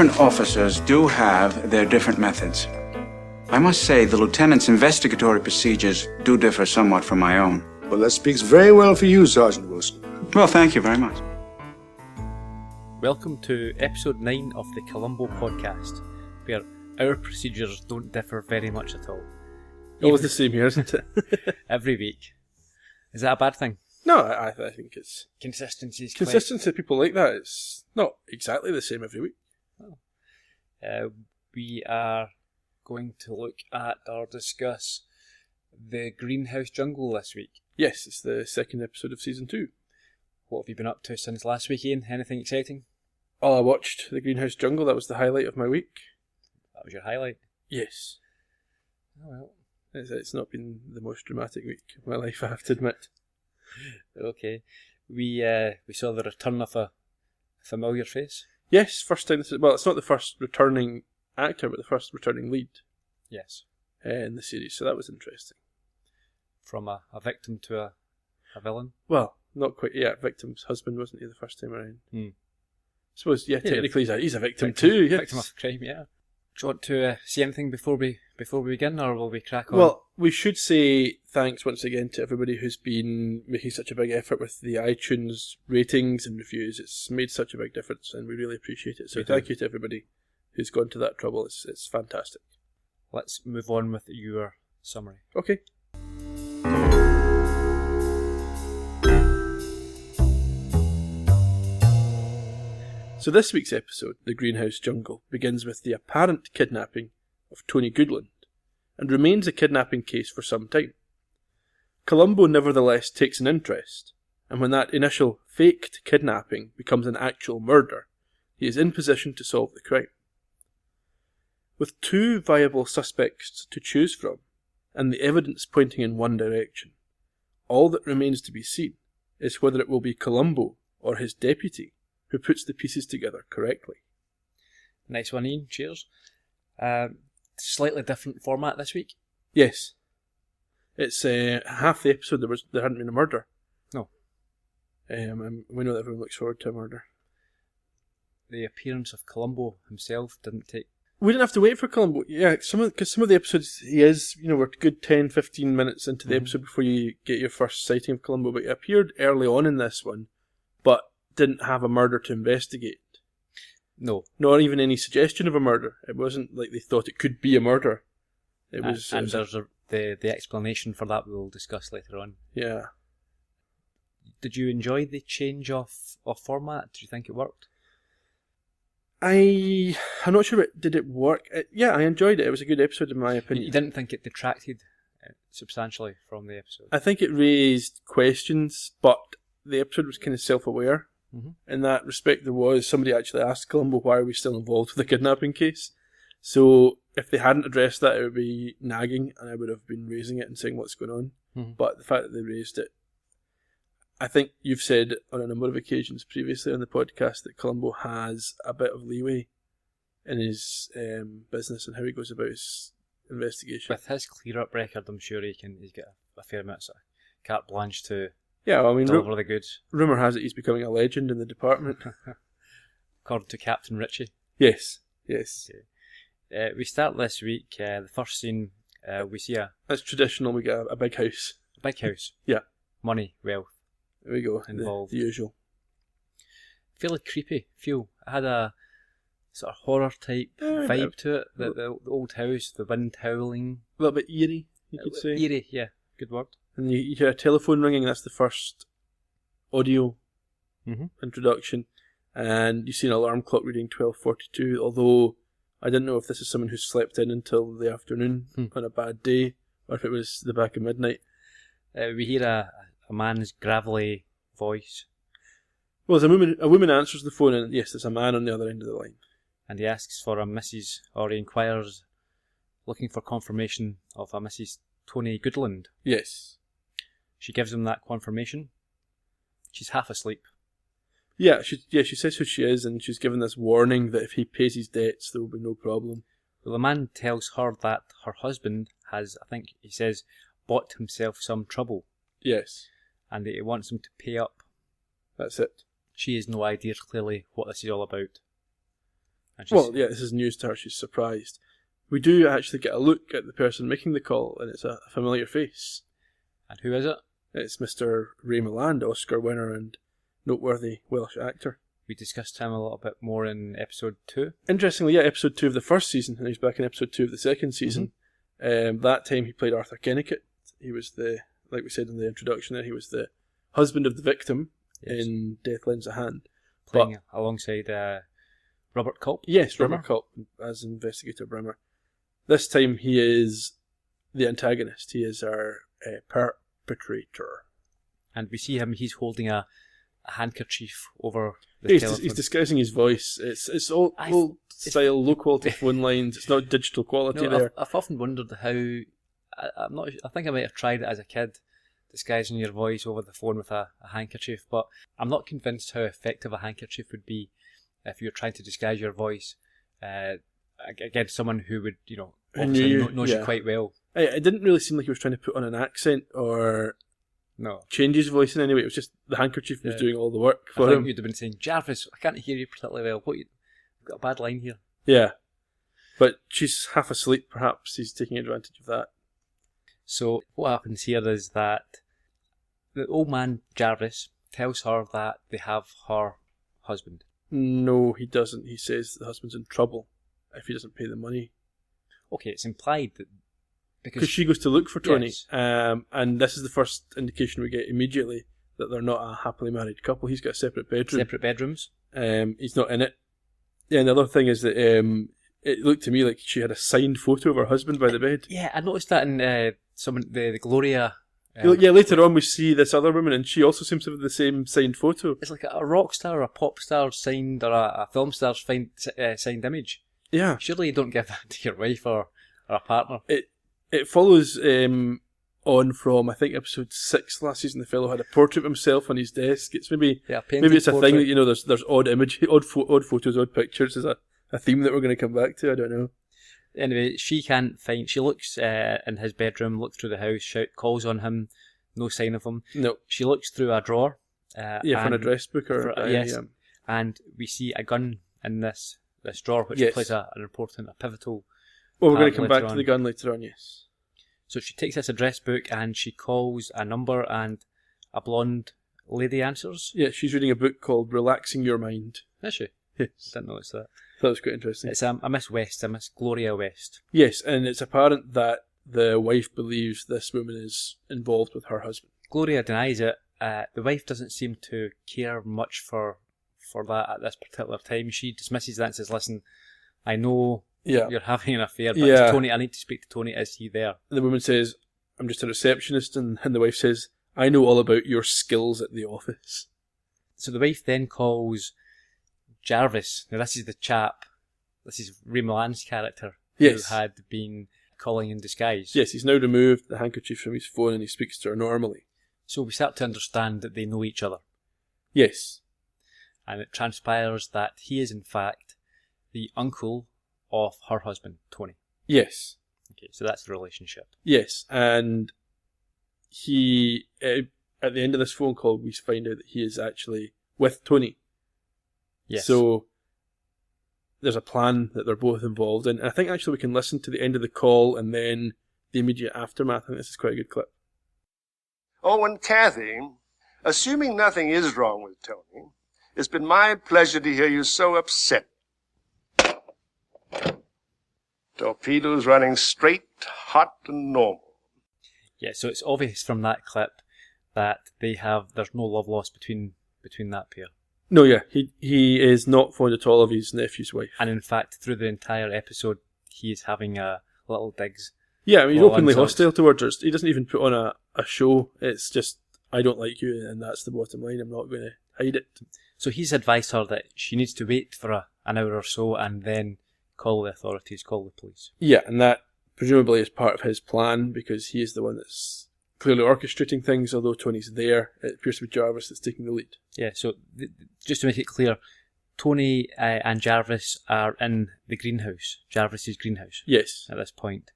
different officers do have their different methods. I must say the lieutenant's investigatory procedures do differ somewhat from my own. Well, that speaks very well for you, Sergeant Wilson. Well, thank you very much. Welcome to episode 9 of the Columbo podcast, where our procedures don't differ very much at all. Always the same here, isn't it? Every week. Is that a bad thing? No, I think it's... Consistency is Consistency, people like that. It's not exactly the same every week. We are going to look at or discuss the Greenhouse Jungle this week. Yes, it's the second episode of season 2. What have you been up to since last week, Ian? Anything exciting? Oh, I watched the Greenhouse Jungle. That was the highlight of my week. That was your highlight? Yes. Oh well. It's not been the most dramatic week of my life, I have to admit. Okay. We saw the return of a familiar face. Yes, first time. Well, it's not the first returning actor, but the first returning lead. Yes. In the series, so that was interesting. From a victim to a villain? Well, not quite. Yeah, victim's husband, wasn't he, the first time around? I suppose, technically he's a victim too. Yes. Victim of crime, yeah. Do you want to say anything before we begin, or will we crack on? Well, we should say thanks once again to everybody who's been making such a big effort with the iTunes ratings and reviews. It's made such a big difference, and we really appreciate it. So thank you to everybody who's gone to that trouble. It's fantastic. Let's move on with your summary. Okay. So this week's episode, The Greenhouse Jungle, begins with the apparent kidnapping of Tony Goodland, and remains a kidnapping case for some time. Columbo nevertheless takes an interest, and when that initial faked kidnapping becomes an actual murder, he is in position to solve the crime. With 2 viable suspects to choose from, and the evidence pointing in one direction, all that remains to be seen is whether it will be Columbo or his deputy who puts the pieces together correctly. Nice one, Ian. Cheers. Slightly different format this week. Yes. It's half the episode there hadn't been a murder. No. We know that everyone looks forward to a murder. The appearance of Columbo himself didn't take... We didn't have to wait for Columbo. Yeah, because some of the episodes he is, we're a good 10-15 minutes into the episode before you get your first sighting of Columbo, but he appeared early on in this one, but didn't have a murder to investigate. No. Not even any suggestion of a murder. It wasn't like they thought it could be a murder. It was... And there's the explanation for that we'll discuss later on. Yeah. Did you enjoy the change of format? Do you think it worked? I'm not sure, did it work? Yeah, I enjoyed it. It was a good episode in my opinion. You didn't think it detracted substantially from the episode? I think it raised questions, but the episode was kind of self-aware. In that respect, there was somebody actually asked Columbo, why are we still involved with the kidnapping case? So if they hadn't addressed that, it would be nagging, and I would have been raising it and saying what's going on. But the fact that they raised it, I think you've said on a number of occasions previously on the podcast that Columbo has a bit of leeway in his business and how he goes about his investigation. With his clear-up record, I'm sure he's got a fair amount of carte blanche to... Yeah, I mean, deliver the goods. Rumour has it he's becoming a legend in the department. According to Captain Ritchie. Yes. Okay. We start this week, the first scene, we see That's traditional, we get a big house. a big house. Yeah. Money, wealth. There we go, Involved. the usual. Fairly creepy feel. It had a sort of horror type vibe to it. The old house, the wind howling. A little bit eerie, you could say. Eerie, yeah, good word. And you hear a telephone ringing, that's the first audio introduction. And you see an alarm clock reading 12:42, although I didn't know if this is someone who slept in until the afternoon on a bad day, or if it was the back of midnight. We hear a man's gravelly voice. Well, there's a woman answers the phone, and yes, there's a man on the other end of the line. And he asks for a Mrs. or he inquires, looking for confirmation of a Mrs. Tony Goodland. Yes. She gives him that confirmation. She's half asleep. Yeah, she says who she is, and she's given this warning that if he pays his debts, there will be no problem. Well, the man tells her that her husband has, I think he says, bought himself some trouble. Yes. And he wants him to pay up. That's it. She has no idea clearly what this is all about. And This is news to her. She's surprised. We do actually get a look at the person making the call, and it's a familiar face. And who is it? It's Mr. Ray Milland, Oscar winner and noteworthy Welsh actor. We discussed him a little bit more in episode 2. Interestingly, episode 2 of the first season, and he's back in episode 2 of the second season. That time he played Arthur Kennicott. He was like we said in the introduction there, he was the husband of the victim in Death Lends a Hand. Playing alongside Robert Culp. Yes, Brimmer. Robert Culp as Investigator Brimmer. This time he is the antagonist. He is our perpetrator. And we see him, he's holding a handkerchief over the telephone. He's disguising his voice. It's old style, low quality phone lines. It's not digital quality there. I've often wondered how... I think I might have tried it as a kid, disguising your voice over the phone with a handkerchief, but I'm not convinced how effective a handkerchief would be if you're trying to disguise your voice against someone who would, obviously knows you quite well. It didn't really seem like he was trying to put on an accent or change his voice in any way. It was just the handkerchief was doing all the work for him. You'd have been saying, Jarvis, I can't hear you particularly well. I've got a bad line here. Yeah. But she's half asleep, perhaps. He's taking advantage of that. So what happens here is that the old man, Jarvis, tells her that they have her husband. No, he doesn't. He says the husband's in trouble if he doesn't pay the money. Okay, it's implied that... Because she goes to look for Tony, yes. And this is the first indication we get immediately that they're not a happily married couple. He's got a separate bedroom. Separate bedrooms. He's not in it. Yeah, and the other thing is that it looked to me like she had a signed photo of her husband by the bed. Yeah, I noticed that in the Gloria... later on we see this other woman and she also seems to have the same signed photo. It's like a rock star or a pop star signed, or a film star's signed image. Yeah. Surely you don't give that to your wife or a partner. It follows on from, I think, episode 6 last season. The fellow had a portrait of himself on his desk. It's maybe it's a thing that there's odd photos, odd pictures is a theme that we're going to come back to. I don't know. Anyway, she looks in his bedroom, looks through the house, calls on him, no sign of him. No. She looks through a drawer. For an address book yes. And we see a gun in this drawer, which plays a pivotal. Well, we're going to come back to the gun later on, yes. So she takes this address book and she calls a number, and a blonde lady answers. Yeah, she's reading a book called Relaxing Your Mind. Is she? Yes. Didn't notice that. That was quite interesting. It's a Miss West, a Miss Gloria West. Yes, and it's apparent that the wife believes this woman is involved with her husband. Gloria denies it. The wife doesn't seem to care much for that at this particular time. She dismisses that and says, listen, I know you're having an affair, but it's Tony, I need to speak to Tony. Is he there? And the woman says, I'm just a receptionist, and the wife says, I know all about your skills at the office. So the wife then calls Jarvis. Now this is the chap, this is Ray Milland's character, who had been calling in disguise. Yes, he's now removed the handkerchief from his phone and he speaks to her normally. So we start to understand that they know each other. Yes. And it transpires that he is in fact the uncle of her husband, Tony. Yes. Okay, so that's the relationship. Yes, and he, at the end of this phone call, we find out that he is actually with Tony. Yes. So there's a plan that they're both involved in. And I think actually we can listen to the end of the call and then the immediate aftermath. I think this is quite a good clip. Oh, and Kathy, assuming nothing is wrong with Tony, it's been my pleasure to hear you so upset. Torpedoes running straight, hot, and normal. Yeah, so it's obvious from that clip that there's no love lost between that pair. No, yeah, he is not fond at all of his nephew's wife. And in fact, through the entire episode, he is having a little digs. Yeah, I mean, he's openly hostile towards her. He doesn't even put on a show. It's just, I don't like you, and that's the bottom line. I'm not going to hide it. So he's advised her that she needs to wait for an hour or so and then call the authorities, call the police. Yeah, and that presumably is part of his plan because he is the one that's clearly orchestrating things, although Tony's there. It appears to be Jarvis that's taking the lead. Yeah, so just to make it clear, Tony and Jarvis are in the greenhouse, Jarvis's greenhouse. Yes. At this point.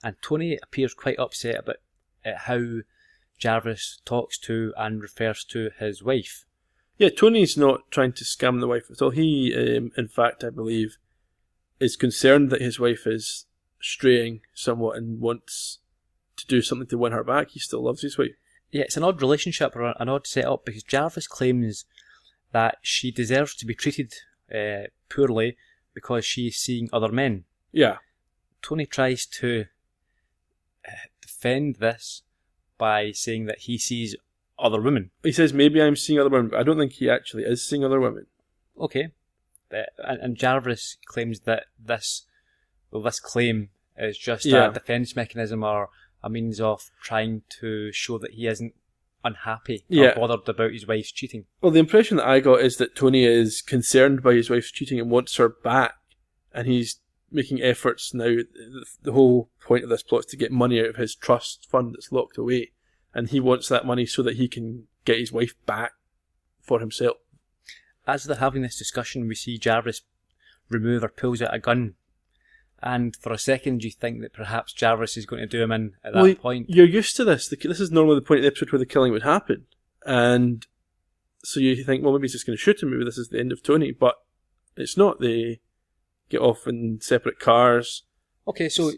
And Tony appears quite upset about how Jarvis talks to and refers to his wife. Yeah, Tony's not trying to scam the wife at all. He, in fact, I believe, is concerned that his wife is straying somewhat and wants to do something to win her back. He still loves his wife. Yeah, it's an odd relationship or an odd setup because Jarvis claims that she deserves to be treated poorly because she is seeing other men. Yeah. Tony tries to defend this by saying that he sees other women. He says, maybe I'm seeing other women, but I don't think he actually is seeing other women. Okay. And Jarvis claims that this claim is just a defence mechanism or a means of trying to show that he isn't unhappy or bothered about his wife's cheating. Well, the impression that I got is that Tony is concerned by his wife's cheating and wants her back, and he's making efforts now. The whole point of this plot is to get money out of his trust fund that's locked away, and he wants that money so that he can get his wife back for himself. As they're having this discussion, we see Jarvis remove or pulls out a gun. And for a second, you think that perhaps Jarvis is going to do him in at that point. You're used to this. This is normally the point of the episode where the killing would happen. And so you think, well, maybe he's just going to shoot him. Maybe this is the end of Tony. But it's not. They get off in separate cars. Okay, so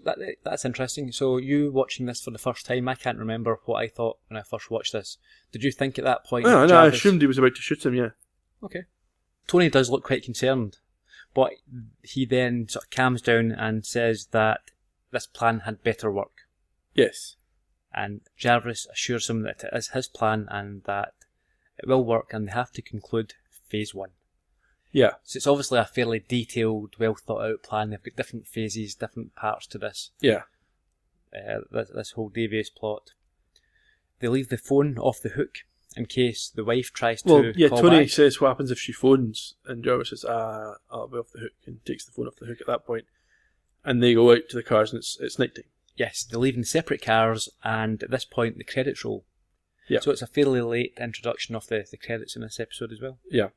that's interesting. So you watching this for the first time, I can't remember what I thought when I first watched this. Did you think at that point... No, I assumed he was about to shoot him, yeah. Okay. Tony does look quite concerned. But he then sort of calms down and says that this plan had better work. Yes. And Jarvis assures him that it is his plan and that it will work and they have to conclude phase 1. Yeah. So it's obviously a fairly detailed, well thought out plan. They've got different phases, different parts to this. Yeah. This whole devious plot. They leave the phone off the hook in case the wife tries to call Tony back. says what happens if she phones, and Jarvis says, I'll be off the hook, and takes the phone off the hook at that point. And they go out to the cars, and it's night time. Yes, they leave in separate cars, and at this point the credits roll. Yeah. So it's a fairly late introduction of the credits in this episode as well. Yeah.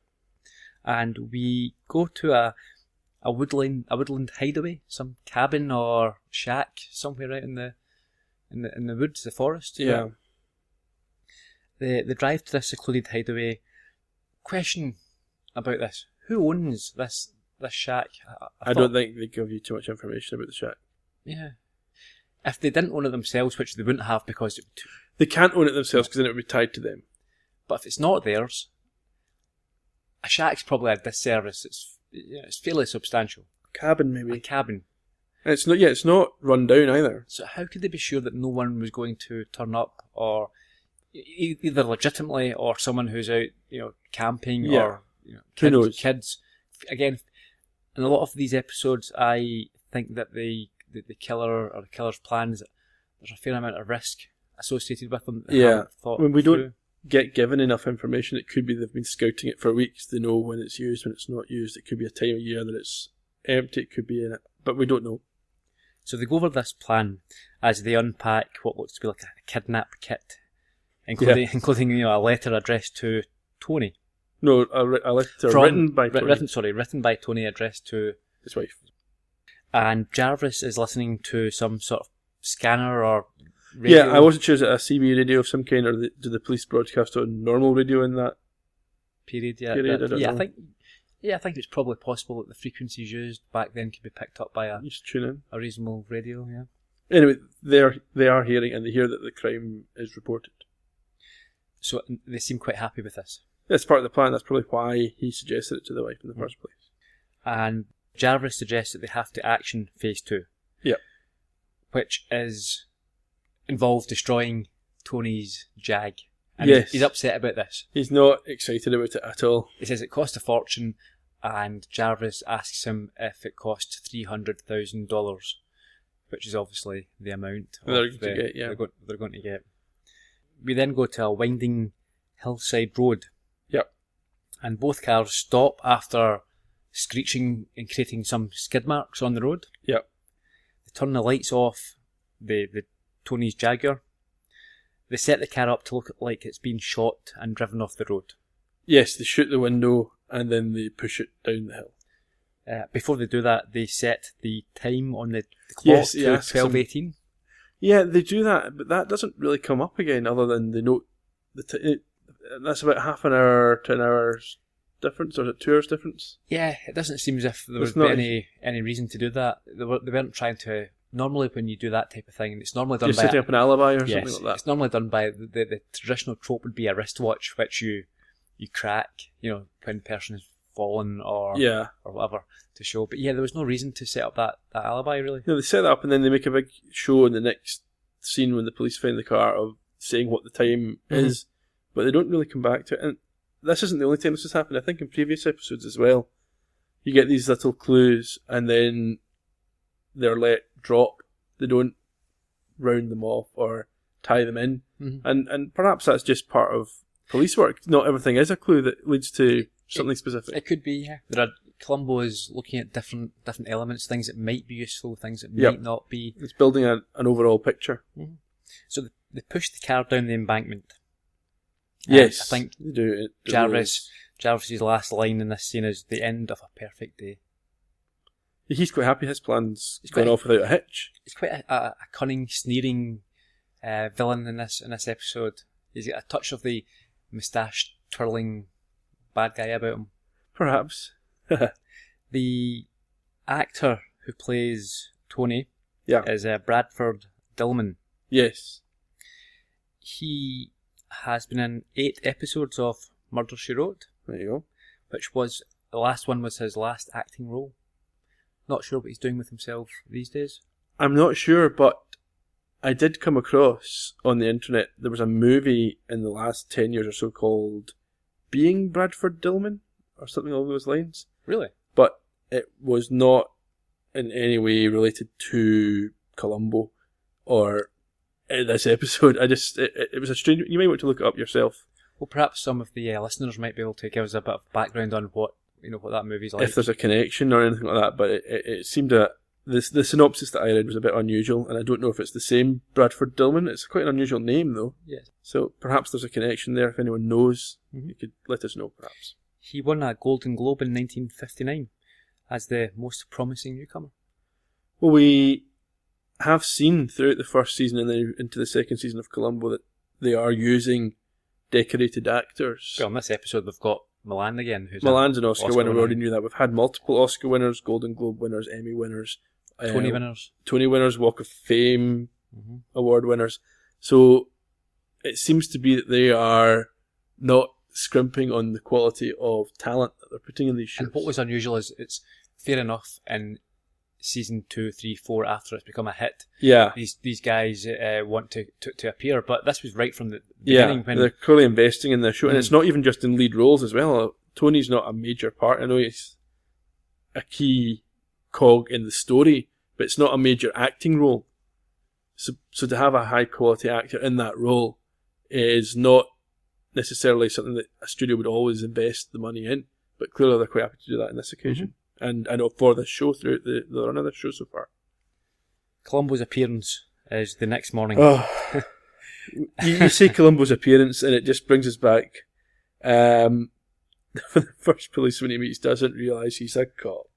And we go to a woodland hideaway, some cabin or shack somewhere out in the woods, the forest. Yeah. The drive to this secluded hideaway. Question about this: who owns this shack? I don't think they give you too much information about the shack. Yeah. If they didn't own it themselves, which they wouldn't have because they can't own it themselves because then it would be tied to them. But if it's not theirs, a shack's probably a disservice. It's fairly substantial. Cabin, maybe. A cabin. And it's not run down either. So how could they be sure that no one was going to turn up, or either legitimately or someone who's out, camping or kids? Again, in a lot of these episodes, I think that the killer or the killer's plans, there's a fair amount of risk associated with them. When we don't get given enough information, it could be they've been scouting it for weeks. They know when it's used, when it's not used. It could be a time of year that it's empty. It could be in it, but we don't know. So they go over this plan as they unpack what looks to be like a kidnap kit, including a letter addressed to Tony. No, a letter written by Tony. Written by Tony, addressed to his wife. And Jarvis is listening to some sort of scanner or radio. Yeah, I wasn't sure, is it a CB radio of some kind, or do the police broadcast on normal radio in that period? I don't know. I think it's probably possible that the frequencies used back then could be picked up by a reasonable radio. Yeah. Anyway, they are hearing, and they hear that the crime is reported. So they seem quite happy with this. That's part of the plan. That's probably why he suggested it to the wife in the first place. And Jarvis suggests that they have to action phase 2. Yeah. Which involves destroying Tony's Jag. And yes. He's upset about this. He's not excited about it at all. He says it cost a fortune, and Jarvis asks him if it cost $300,000, which is obviously the amount they're going to get. We then go to a winding hillside road. Yep. And both cars stop after screeching and creating some skid marks on the road. Yep. They turn the lights off the Tony's Jaguar. They set the car up to look like it's been shot and driven off the road. Yes, they shoot the window and then they push it down the hill. Before they do that, they set the time on the clock to 12:18. Yeah, they do that, but that doesn't really come up again other than they note that's about half an hour to an hour's difference, or is it 2 hours difference? Yeah, it doesn't seem as if there It's would not be any reason to do that. They weren't trying to. Normally, when you do that type of thing, it's normally done You're by setting up an alibi or yes, something like that. it's normally done by the traditional trope would be a wristwatch, which you crack, when the person has fallen or whatever to show. But yeah, there was no reason to set up that alibi really. They set that up and then they make a big show in the next scene when the police find the car of saying what the time is, but they don't really come back to it. And this isn't the only time this has happened. I think in previous episodes as well, you get these little clues and then they're let drop. They don't round them off or tie them in. And perhaps that's just part of police work. Not everything is a clue that leads to something specific. It could be, yeah. Columbo is looking at different elements, things that might be useful, things that might not be. It's building an overall picture. So they push the car down the embankment. Yes, I think they do. Jarvis's last line in this scene is the end of a perfect day. He's quite happy his plan's going off without a hitch. He's quite a cunning, sneering villain in this episode. He's got a touch of the moustache twirling bad guy about him. Perhaps. The actor who plays Tony is Bradford Dillman. Yes. He has been in 8 episodes of Murder, She Wrote. There you go. Which was, the last one was his last acting role. Not sure what he's doing with himself these days. I'm not sure, but I did come across on the internet, there was a movie in the last 10 years or so called Being Bradford Dillman, or something along those lines. Really? But it was not in any way related to Columbo or this episode. It was a strange, you might want to look it up yourself. Well, perhaps some of the listeners might be able to give us a bit of background on what that movie's like. If there's a connection or anything like that, but it seemed that the synopsis that I read was a bit unusual, and I don't know if it's the same Bradford Dillman. It's quite an unusual name, though. Yes. So perhaps there's a connection there. If anyone knows, you could let us know, perhaps. He won a Golden Globe in 1959 as the most promising newcomer. Well, we have seen throughout the first season and then into the second season of Columbo that they are using decorated actors. Well, in this episode we've got Milan again. Milan's an Oscar winner. We already knew that. We've had multiple Oscar winners, Golden Globe winners, Emmy winners, Tony winners, Walk of Fame award winners. So it seems to be that they are not scrimping on the quality of talent that they're putting in these shows. And what was unusual is it's fair enough in season 2, 3, 4 after it's become a hit. Yeah, these guys want to appear, but this was right from the beginning. When they're clearly investing in the show, and it's not even just in lead roles as well. Tony's not a major part. I know he's a key cog in the story, but it's not a major acting role. So to have a high quality actor in that role is not necessarily something that a studio would always invest the money in, but clearly they're quite happy to do that on this occasion. And I know for this show, throughout the run of this show so far. Columbo's appearance is the next morning. Oh, you say Columbo's appearance and it just brings us back. The first policeman he meets doesn't realise he's a cop.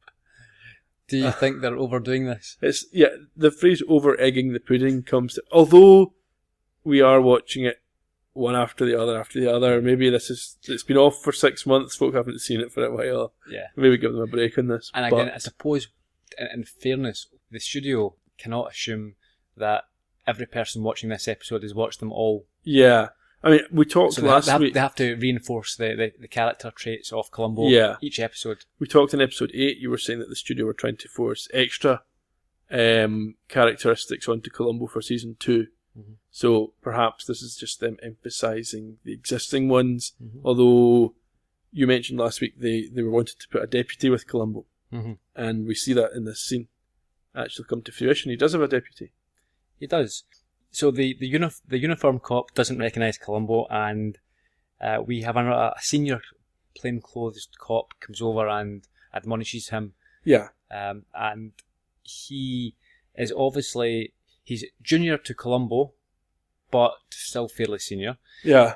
Do you think they're overdoing this? The phrase over-egging the pudding comes to... Although we are watching it one after the other. Maybe it's been off for 6 months. Folk haven't seen it for a while. Yeah. Maybe give them a break on this. And again, I suppose, in fairness, the studio cannot assume that every person watching this episode has watched them all. Yeah. I mean, we talked last week... They have to reinforce the character traits of Columbo each episode. We talked in episode 8, you were saying that the studio were trying to force extra characteristics onto Columbo for season 2. So perhaps this is just them emphasising the existing ones. Although you mentioned last week they were wanted to put a deputy with Columbo, and we see that in this scene actually come to fruition. He does have a deputy. He does. So the uniform cop doesn't recognise Columbo, and we have a senior plainclothes cop comes over and admonishes him. Yeah. And he is obviously... He's junior to Columbo, but still fairly senior. Yeah.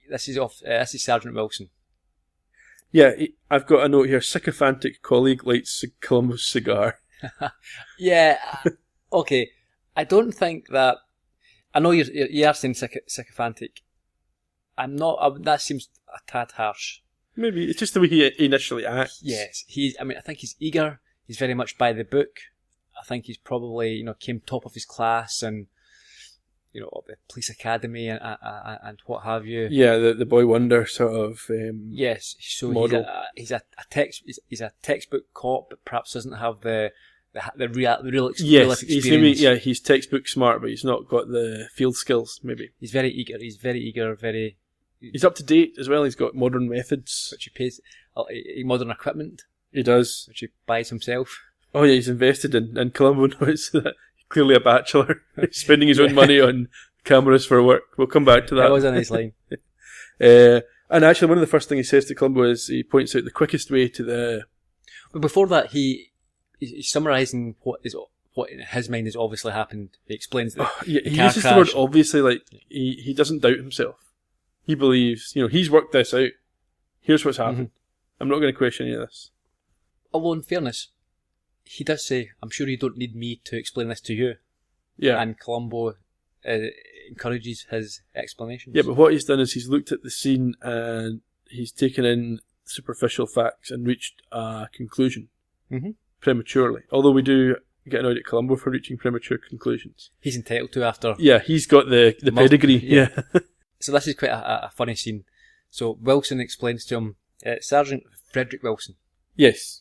This is Sergeant Wilson. Yeah, I've got a note here. Sycophantic colleague lights Columbo's cigar. Yeah. Okay. I don't think that... I know you are saying sycophantic. I'm not... that seems a tad harsh. Maybe it's just the way he initially acts. Yes, I think he's eager. He's very much by the book. I think he's probably, came top of his class and, the police academy and what have you. Yeah, the boy wonder sort of. Yes, so model. he's a textbook cop, but perhaps doesn't have the real real Yes, experience. he's textbook smart, but he's not got the field skills. Maybe He's very eager. he's up to date as well. He's got modern methods. Which he pays, modern equipment, He does. which he buys himself. Oh yeah, he's invested in Columbo now. It's clearly a bachelor. He's spending his own money on cameras for work. We'll come back to that. That was a nice line. And actually, one of the first things he says to Columbo is he points out the quickest way to the. But before that, he's summarising what in his mind has obviously happened. He explains that He car uses the word crash. obviously, like he doesn't doubt himself. He believes, he's worked this out. Here's what's happened. I'm not going to question any of this. Although, in fairness, he does say, "I'm sure you don't need me to explain this to you." Yeah. And Columbo encourages his explanations. Yeah, but what he's done is he's looked at the scene and he's taken in superficial facts and reached a conclusion prematurely. Although we do get annoyed at Columbo for reaching premature conclusions. He's entitled to after. Yeah, he's got the pedigree. Yeah. Yeah. So this is quite a funny scene. So Wilson explains to him, Sergeant Frederick Wilson. Yes.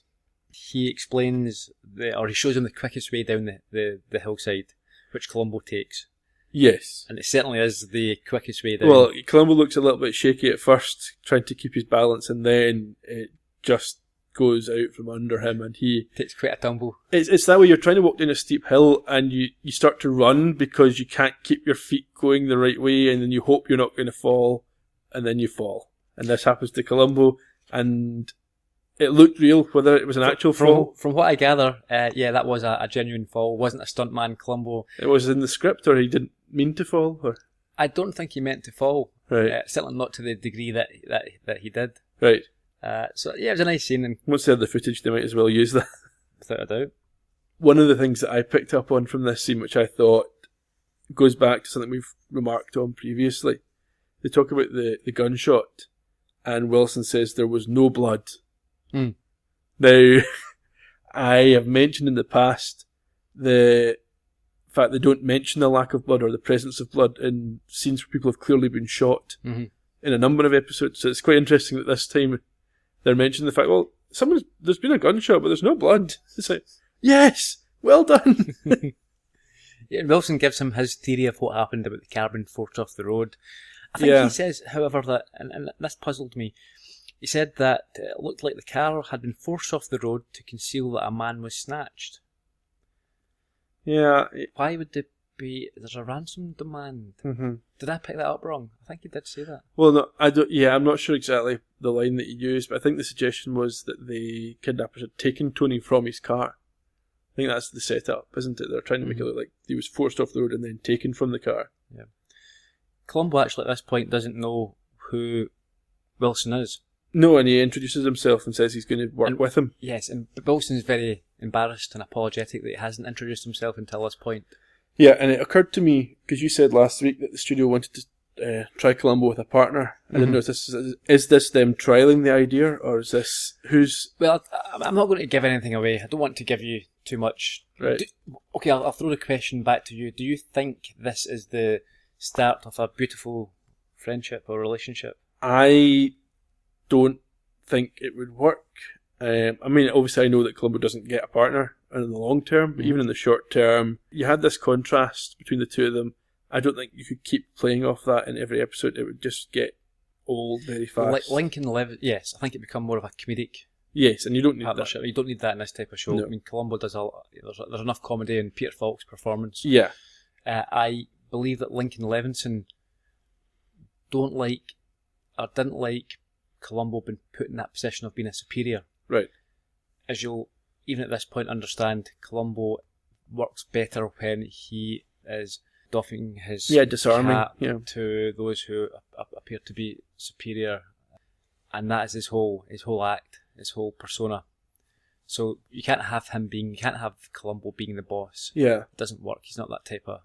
He explains, he shows him the quickest way down the hillside, which Columbo takes. Yes. And it certainly is the quickest way down. Well, Columbo looks a little bit shaky at first, trying to keep his balance, and then it just goes out from under him, and he takes quite a tumble. It's that way. You're trying to walk down a steep hill, and you start to run because you can't keep your feet going the right way, and then you hope you're not going to fall, and then you fall. And this happens to Columbo, and it looked real, whether it was an actual fall. From what I gather, that was a genuine fall. It wasn't a stuntman Columbo. It was in the script, or he didn't mean to fall, or I don't think he meant to fall. Right. Certainly not to the degree that he did. Right. So yeah, it was a nice scene, and Once they have the footage, they might as well use that. without a doubt. One of the things that I picked up on from this scene, which I thought goes back to something we've remarked on previously, they talk about the gunshot, and Wilson says there was no blood. Now, I have mentioned in the past the fact they don't mention the lack of blood or the presence of blood in scenes where people have clearly been shot in a number of episodes. So it's quite interesting that this time they're mentioning the fact, well, there's been a gunshot, but there's no blood. It's like, yes, well done. Yeah, Wilson gives him his theory of what happened about the car being forced off the road. I think he says, however, that, and this puzzled me, he said that it looked like the car had been forced off the road to conceal that a man was snatched. Yeah. Why would there be... There's a ransom demand. Did I pick that up wrong? I think he did say that. Well, no, I don't. Yeah, I'm not sure exactly the line that he used, but I think the suggestion was that the kidnappers had taken Tony from his car. I think that's the setup, isn't it? They're trying to make it look like he was forced off the road and then taken from the car. Yeah. Columbo actually at this point doesn't know who Wilson is. No, and he introduces himself and says he's going to work with him. Yes, and Wilson's very embarrassed and apologetic that he hasn't introduced himself until this point. Yeah, and it occurred to me, because you said last week that the studio wanted to try Columbo with a partner. I didn't know if is this them trialling the idea, or is this who's... Well, I'm not going to give anything away. I don't want to give you too much. Right. Okay, I'll throw the question back to you. Do you think this is the start of a beautiful friendship or relationship? I don't think it would work. I mean, obviously I know that Columbo doesn't get a partner in the long term, but even in the short term, you had this contrast between the two of them. I don't think you could keep playing off that in every episode. It would just get old very fast. Lincoln Lev, yes, I think it become more of a comedic Yes, and you don't need partnership. that. You don't need that in this type of show. No. I mean, Columbo does there's enough comedy in Peter Falk's performance. Yeah. I believe that Lincoln Levinson didn't like Columbo being put in that position of being a superior. Right. As you'll even at this point understand, Columbo works better when he is doffing his disarming cap to those who appear to be superior, and that is his whole act, his whole persona. So you can't have Columbo being the boss. Yeah. It doesn't work. He's not that type of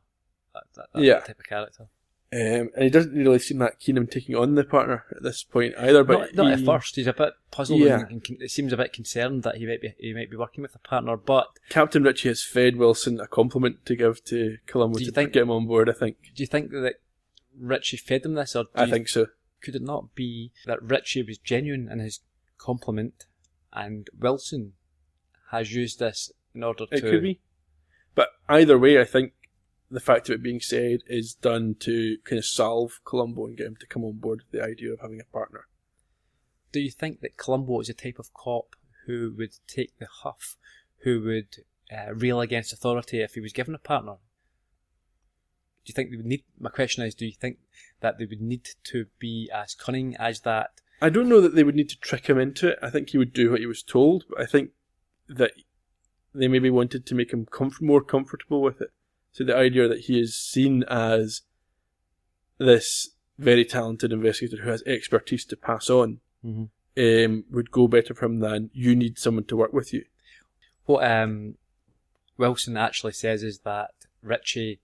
type of character. And he doesn't really seem that keen on taking on the partner at this point either. But not at first. He's a bit puzzled. Yeah. And it seems a bit concerned that he might be working with a partner. But Captain Ritchie has fed Wilson a compliment to give to Columbo to get him on board, I think. Do you think that Ritchie fed him this? Or I think so. Could it not be that Ritchie was genuine in his compliment and Wilson has used this in order to... It could be. But either way, I think the fact of it being said is done to kind of salve Columbo and get him to come on board with the idea of having a partner. Do you think that Columbo is a type of cop who would take the huff, who would rail against authority if he was given a partner? Do you think they would need... My question is, do you think that they would need to be as cunning as that? I don't know that they would need to trick him into it. I think he would do what he was told, but I think that they maybe wanted to make him more comfortable with it. So the idea that he is seen as this very talented investigator who has expertise to pass on would go better for him than you need someone to work with you. What Wilson actually says is that Ritchie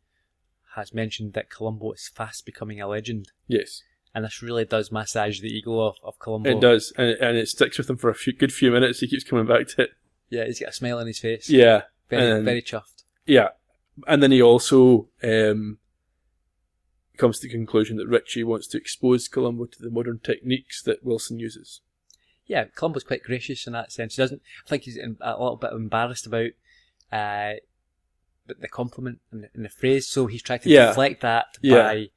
has mentioned that Columbo is fast becoming a legend. Yes. And this really does massage the ego of Columbo. It does, and it sticks with him for a good few minutes. He keeps coming back to it. Yeah, he's got a smile on his face. Yeah. Very chuffed. Yeah. And then he also comes to the conclusion that Ritchie wants to expose Columbo to the modern techniques that Wilson uses. Yeah, Columbo's quite gracious in that sense. He doesn't... I think he's a little bit embarrassed about the compliment and the phrase, so he's trying to deflect that by...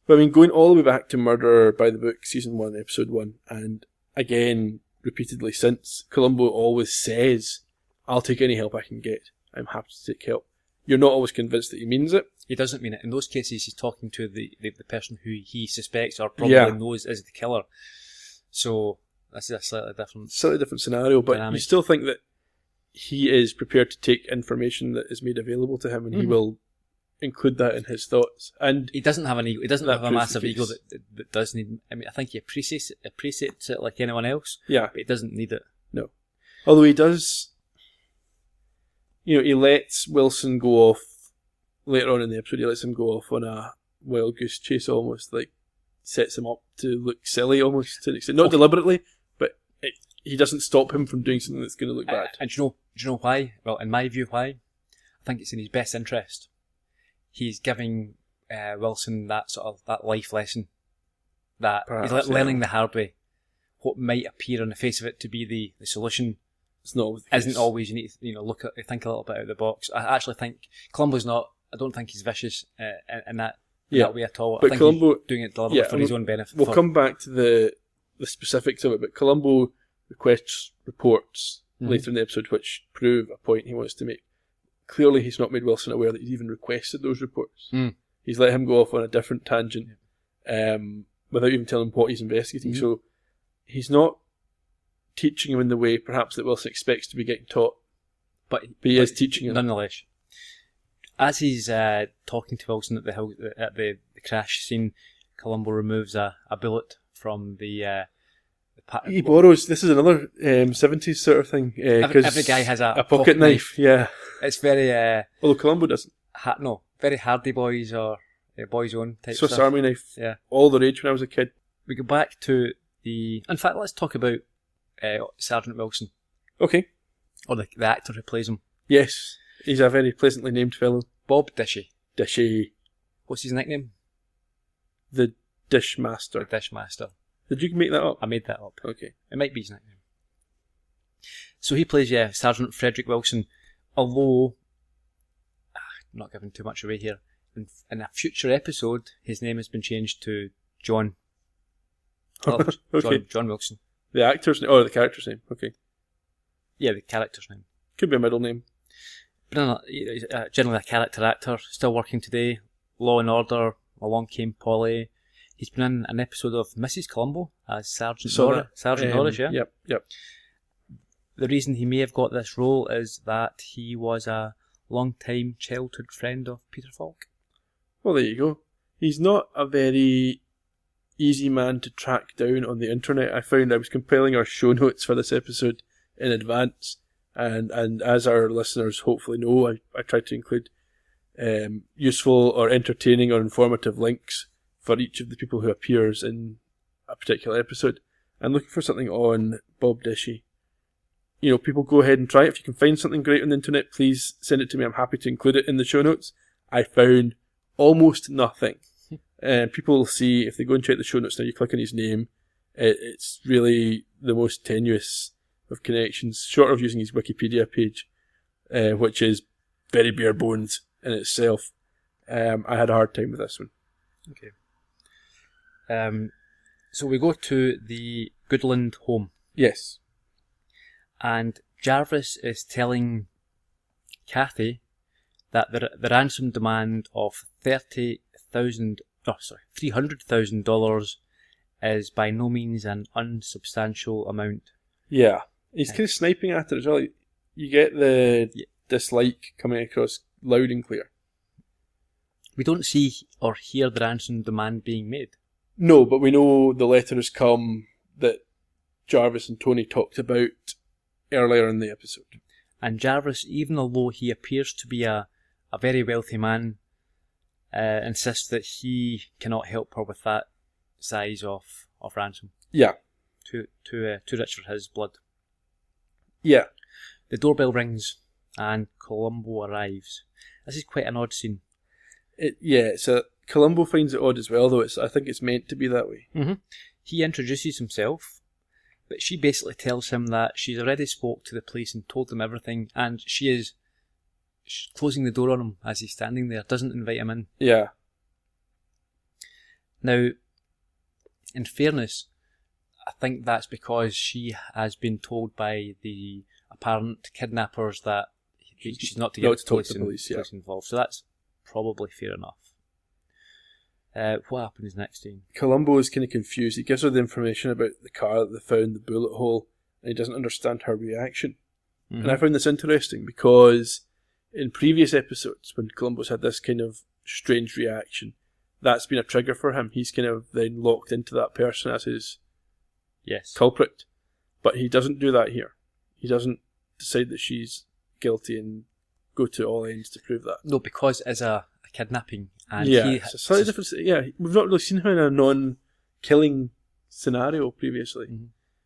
But I mean, going all the way back to Murder by the Book, Season 1, Episode 1, and again, repeatedly since, Columbo always says, I'll take any help I can get. I'm happy to take help. You're not always convinced that he means it. He doesn't mean it. In those cases, he's talking to the person who he suspects or probably knows is the killer. So, this is a slightly different scenario, but dynamic. You still think that he is prepared to take information that is made available to him, and he will include that in his thoughts. And he doesn't have an ego. He doesn't have a massive ego that does need... I mean, I think he appreciates it like anyone else. Yeah. But he doesn't need it. No. Although he does... he lets Wilson go off later on in the episode. He lets him go off on a wild goose chase almost, like sets him up to look silly almost to an extent. Not deliberately, but he doesn't stop him from doing something that's going to look bad. And do you know why? Well, in my view, why? I think it's in his best interest. He's giving Wilson that life lesson, that perhaps, he's learning the hard way. What might appear on the face of it to be the solution it's not isn't always. You need to think a little bit out of the box. I actually think Columbo's not. I don't think he's vicious in that way at all. But I think Columbo he's doing it deliberately for his own benefit. We'll come back to the specifics of it, but Columbo requests reports later in the episode which prove a point he wants to make. Clearly, he's not made Wilson aware that he's even requested those reports. He's let him go off on a different tangent without even telling him what he's investigating. So he's not teaching him in the way perhaps that Wilson expects to be getting taught, but he is teaching him nonetheless. As he's talking to Wilson at the crash scene, Columbo removes a bullet from the he borrows. This is another 70s sort of thing. Every guy has a pocket knife. Yeah, it's very. Although Columbo doesn't. Very Hardy Boys or Boys Own type Swiss stuff. Army knife. Yeah, all the rage when I was a kid. We go back to the. In fact, let's talk about Sergeant Wilson. Okay. Or the actor who plays him. Yes, he's a very pleasantly named fellow. Bob Dishy. Dishy. What's his nickname? The Dishmaster. The Dishmaster. Did you make that up? I made that up. Okay. It might be his nickname. So he plays, Sergeant Frederick Wilson, although, I'm not giving too much away here, in a future episode, his name has been changed to John. Okay. John Wilson. The actor's name, or the character's name, okay. Yeah, the character's name. Could be a middle name. But generally a character actor, still working today, Law and Order, Along Came Polly. He's been in an episode of Mrs. Columbo as Sergeant Norris. Sergeant Norris, yeah? Yep. The reason he may have got this role is that he was a long-time childhood friend of Peter Falk. Well, there you go. He's not a very easy man to track down on the internet. I found I was compiling our show notes for this episode in advance, and as our listeners hopefully know, I tried to include useful or entertaining or informative links for each of the people who appears in a particular episode. And looking for something on Bob Dishy. People go ahead and try it. If you can find something great on the internet, please send it to me. I'm happy to include it in the show notes. I found almost nothing. And people will see, if they go and check the show notes now, you click on his name, it's really the most tenuous of connections, short of using his Wikipedia page, which is very bare bones in itself. I had a hard time with this one. Okay. So we go to the Goodland home. Yes. And Jarvis is telling Kathy that the ransom demand of $300,000 is by no means an unsubstantial amount. Yeah. He's kind of sniping at it as well. You get the dislike coming across loud and clear. We don't see or hear the ransom demand being made. No, but we know the letter has come that Jarvis and Tony talked about earlier in the episode. And Jarvis, even although he appears to be a very wealthy man, insists that he cannot help her with that size of ransom. Yeah. Too rich for his blood. Yeah. The doorbell rings and Columbo arrives. This is quite an odd scene. So Columbo finds it odd as well, though I think it's meant to be that way. Mm-hmm. He introduces himself, but she basically tells him that she's already spoke to the police and told them everything, and she's closing the door on him as he's standing there, doesn't invite him in. Yeah. Now, in fairness, I think that's because she has been told by the apparent kidnappers that she's not to get the police involved, so that's probably fair enough. What happens next, Ian? Columbo is kind of confused. He gives her the information about the car that they found, the bullet hole, and he doesn't understand her reaction. Mm-hmm. And I found this interesting because in previous episodes, when Columbo's had this kind of strange reaction, that's been a trigger for him. He's kind of then locked into that person as his culprit. But he doesn't do that here. He doesn't decide that she's guilty and go to all ends to prove that. No, because it's a kidnapping. And it's a slightly different. Yeah, we've not really seen him in a non-killing scenario previously.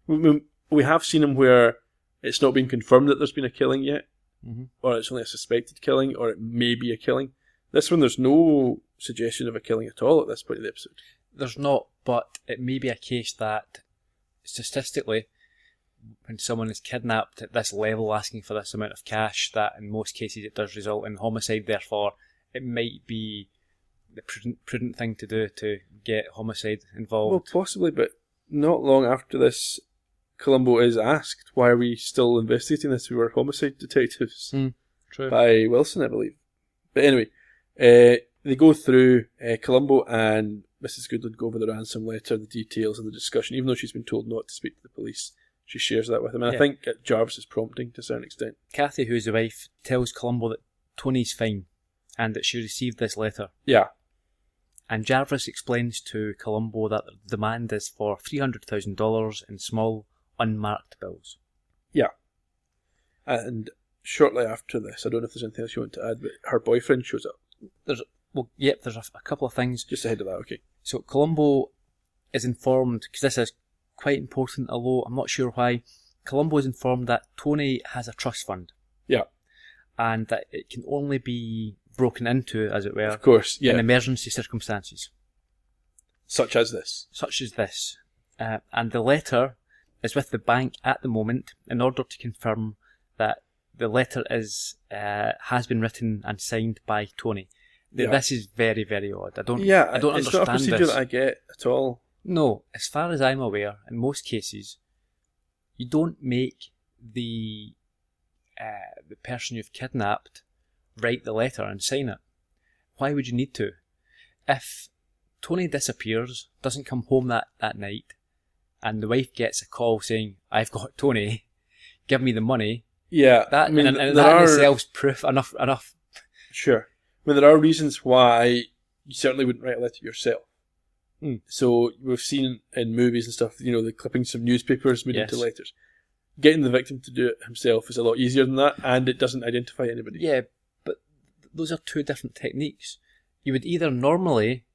Mm-hmm. We have seen him where it's not been confirmed that there's been a killing yet, mm-hmm. or it's only a suspected killing, or it may be a killing. This one, there's no suggestion of a killing at all at this point of the episode. There's not, but it may be a case that statistically, when someone is kidnapped at this level asking for this amount of cash, that in most cases it does result in homicide, therefore it might be the prudent thing to do to get homicide involved. Well, possibly, but not long after this, Columbo is asked, why are we still investigating this? We were homicide detectives. True. By Wilson, I believe. But anyway, they go through, Columbo and Mrs. Goodland go over the ransom letter, the details of the discussion, even though she's been told not to speak to the police. She shares that with him, and I think at Jarvis' prompting to a certain extent. Kathy, who's the wife, tells Columbo that Tony's fine, and that she received this letter. Yeah. And Jarvis explains to Columbo that the demand is for $300,000 in small, unmarked bills. Yeah. And shortly after this, I don't know if there's anything else you want to add, but her boyfriend shows up. There's a couple of things. Just ahead of that, okay. So Columbo is informed, because this is quite important, although I'm not sure why. Columbo is informed that Tony has a trust fund. Yeah. And that it can only be broken into, as it were, of course, yeah, in emergency circumstances. Such as this. And the letter is with the bank at the moment in order to confirm that the letter is has been written and signed by Tony. Yeah. This is very, very odd. I don't understand this. It's not a procedure that I get at all. No, as far as I'm aware, in most cases, you don't make the person you've kidnapped write the letter and sign it. Why would you need to? If Tony disappears, doesn't come home that night, and the wife gets a call saying, "I've got Tony, give me the money." Yeah, that in itself is proof enough. Sure. I mean, there are reasons why you certainly wouldn't write a letter yourself. So we've seen in movies and stuff, the clippings from newspapers made into letters. Getting the victim to do it himself is a lot easier than that, and it doesn't identify anybody. Yeah, but those are two different techniques. You would either normally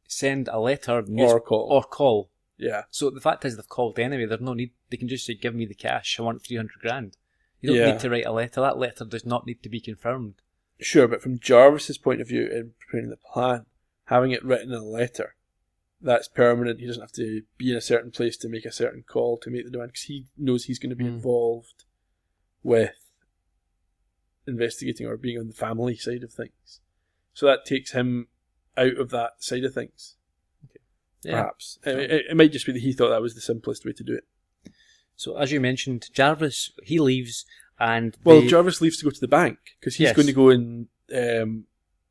send a letter Or call. Yeah. So the fact is they've called anyway. There's no need. They can just say, give me the cash. I want 300 grand. You don't need to write a letter. That letter does not need to be confirmed. Sure, but from Jarvis's point of view in preparing the plan, having it written in a letter, that's permanent. He doesn't have to be in a certain place to make a certain call to make the demand, because he knows he's going to be involved with investigating or being on the family side of things. So that takes him out of that side of things. Yeah. Perhaps. It might just be that he thought that was the simplest way to do it. So as you mentioned, Jarvis, he leaves and... Jarvis leaves to go to the bank because he's going to go and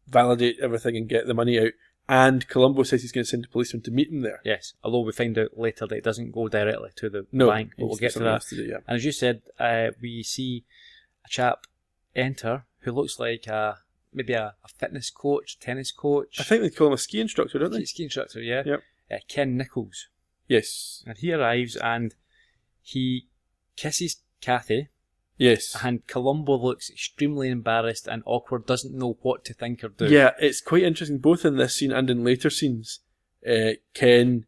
validate everything and get the money out. And Columbo says he's going to send a policeman to meet him there. Yes, although we find out later that it doesn't go directly to the bank, but we'll get to that. And as you said, we see a chap enter who looks like maybe a fitness coach, tennis coach. I think they call him a ski instructor, don't they? Ski instructor, yeah. Yep. Ken Nichols. Yes. And he arrives and he kisses Kathy. Yes. And Columbo looks extremely embarrassed and awkward, doesn't know what to think or do. Yeah, it's quite interesting, both in this scene and in later scenes. Ken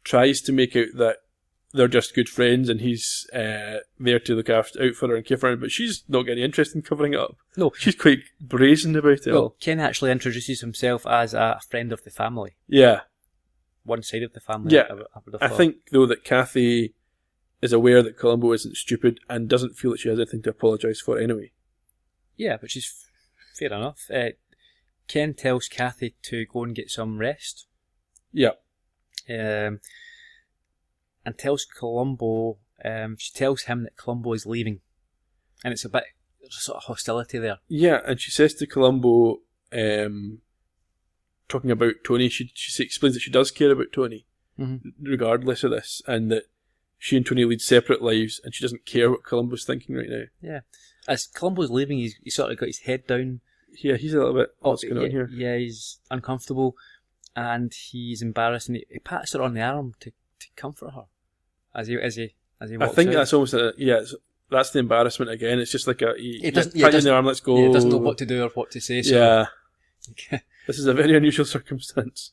tries to make out that they're just good friends and he's there to look out for her and care for her, but she's not getting interested in covering it up. No. She's quite brazen about it all. Ken actually introduces himself as a friend of the family. Yeah. One side of the family. Yeah. I think, though, that Kathy is aware that Columbo isn't stupid and doesn't feel that she has anything to apologise for anyway. Yeah, which is fair enough. Ken tells Kathy to go and get some rest. Yeah. And tells Columbo, she tells him that Columbo is leaving. And it's a bit sort of hostility there. Yeah, and she says to Columbo, talking about Tony, she explains that she does care about Tony, regardless of this, and that she and Tony lead separate lives, and she doesn't care what Columbo's thinking right now. Yeah. As Columbo's leaving, he's sort of got his head down. Yeah, he's a little bit, what's going on here? Yeah, he's uncomfortable, and he's embarrassed, and he pats her on the arm to comfort her as he walks I think out. that's almost that's the embarrassment again. It's just like he doesn't pat you on the arm, let's go. Yeah, he doesn't know what to do or what to say. So. Yeah. This is a very unusual circumstance.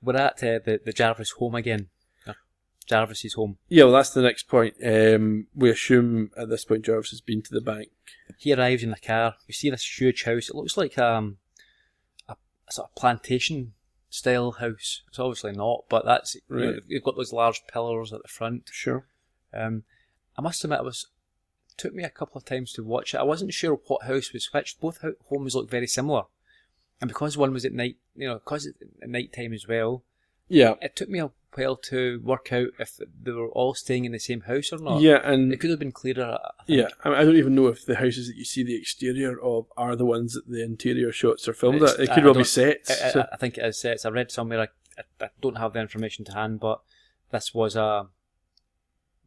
We're at the Jarvis home again. Jarvis's home. Yeah, well, that's the next point. We assume at this point Jarvis has been to the bank. He arrives in the car. We see this huge house. It looks like a sort of plantation style house. It's obviously not, but that's right. You've got those large pillars at the front. Sure. I must admit, it took me a couple of times to watch it. I wasn't sure what house was which. Both homes look very similar, and because one was at night, because it's at night time as well. Yeah. It took me a while to work out if they were all staying in the same house or not. Yeah, and it could have been clearer. I think. Yeah, I don't even know if the houses that you see the exterior of are the ones that the interior shots are filmed at. It could well be sets. I think it is sets. I read somewhere. I don't have the information to hand, but this was a.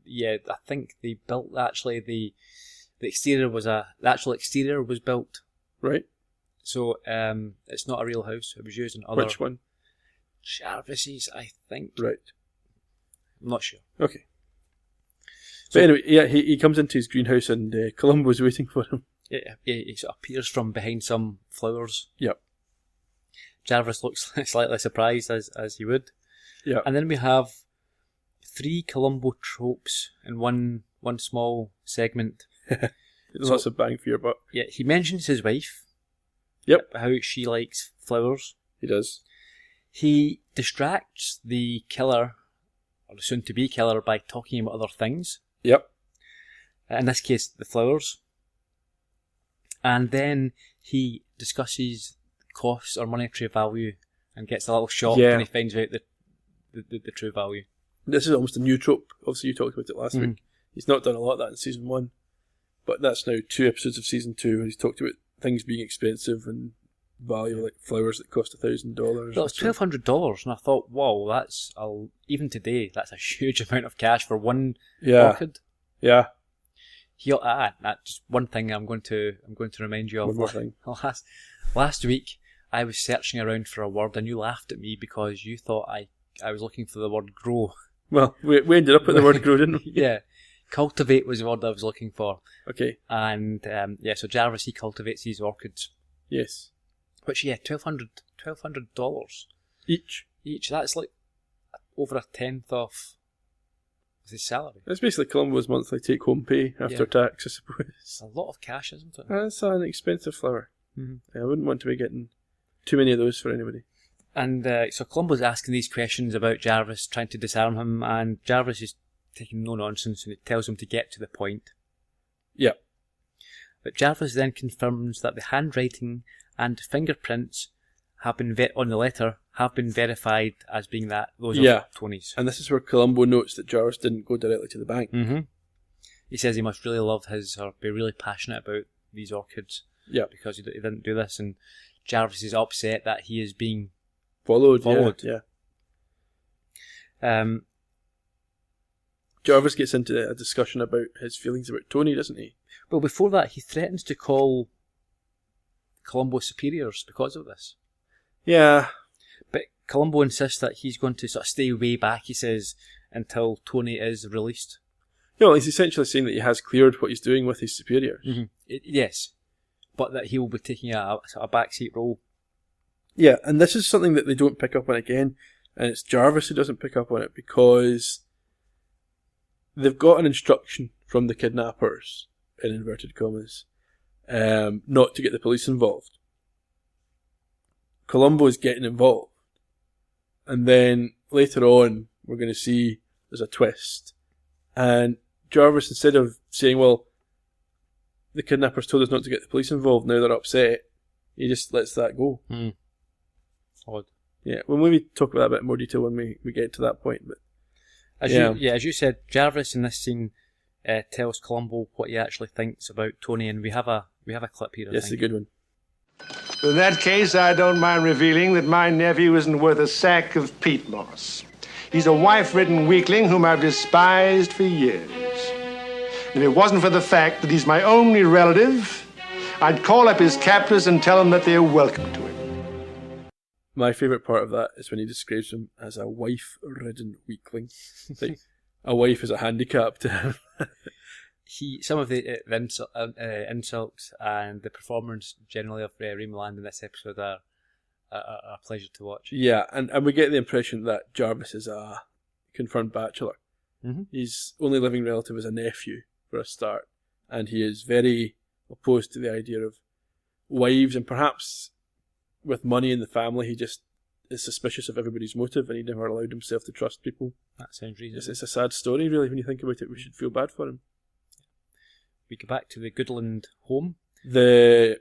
Yeah, I think they built actually the exterior was the actual exterior was built. Right. So it's not a real house. It was used in other. Which one? Jarvis's, I think. Right. I'm not sure. Okay. But anyway, yeah, he comes into his greenhouse and Columbo's waiting for him. Yeah, he sort of appears from behind some flowers. Yep. Jarvis looks slightly surprised as he would. Yeah. And then we have 3 Columbo tropes in one small segment. Lots of bang for your buck. Yeah, he mentions his wife. Yep. How she likes flowers. He does. He distracts the killer, or the soon-to-be killer, by talking about other things. Yep. In this case, the flowers. And then he discusses costs or monetary value and gets a little shocked when he finds out the true value. This is almost a new trope. Obviously, you talked about it last week. He's not done a lot of that in season 1, but that's now 2 episodes of season 2 where he's talked about things being expensive and value, like flowers that cost $1,000. Well, it's $1,200, and I thought, wow, that's even today, that's a huge amount of cash for one orchid. Yeah. That's just one thing I'm going to remind you of. One more thing. Last week, I was searching around for a word, and you laughed at me because you thought I was looking for the word grow. Well, we ended up at the word grow, didn't we? Yeah. Cultivate was the word I was looking for. Okay. And so Jarvis, he cultivates these orchids. Yes. Which, $1,200 each. each. That's like over a tenth of his salary. It's basically Columbo's monthly take-home pay after tax, I suppose. It's a lot of cash, isn't it? That's an expensive flower. Mm-hmm. I wouldn't want to be getting too many of those for anybody. And so Columbo's asking these questions about Jarvis, trying to disarm him, and Jarvis is taking no nonsense and he tells him to get to the point. Yeah. But Jarvis then confirms that the handwriting and fingerprints have been on the letter have been verified as being those of Tony's. And this is where Columbo notes that Jarvis didn't go directly to the bank. Mm-hmm. He says he must really love or be really passionate about these orchids. Yeah. Because he didn't do this, and Jarvis is upset that he is being followed. Yeah. Jarvis gets into a discussion about his feelings about Tony, doesn't he? Well, before that, he threatens to call Columbo superiors because of this. Yeah. But Columbo insists that he's going to sort of stay way back, he says, until Tony is released. No, he's essentially saying that he has cleared what he's doing with his superiors. Mm-hmm. Yes. But that he will be taking a sort of backseat role. Yeah, and this is something that they don't pick up on again, and it's Jarvis who doesn't pick up on it because they've got an instruction from the kidnappers, in inverted commas, not to get the police involved. Columbo is getting involved. And then later on, we're going to see there's a twist. And Jarvis, instead of saying, well, the kidnappers told us not to get the police involved, now they're upset, he just lets that go. Mm. Odd. Yeah, we'll maybe talk about that a bit more detail when we get to that point. But as you said, Jarvis in this scene tells Columbo what he actually thinks about Tony, and we have a clip here. Yes, a good one. In that case, I don't mind revealing that my nephew isn't worth a sack of peat moss. He's a wife-ridden weakling whom I've despised for years. If it wasn't for the fact that he's my only relative, I'd call up his captors and tell them that they're welcome to him. My favourite part of that is when he describes him as a wife-ridden weakling. Like, a wife is a handicap to him. Some of the insults and the performance generally of Ray Milland in this episode are a pleasure to watch. Yeah, and we get the impression that Jarvis is a confirmed bachelor. Mm-hmm. His only living relative is a nephew, for a start, and he is very opposed to the idea of wives, and perhaps with money in the family, he just is suspicious of everybody's motive, and he never allowed himself to trust people. That sounds reasonable. It's a sad story, really, when you think about it. We should feel bad for him. We go back to the Goodland home. The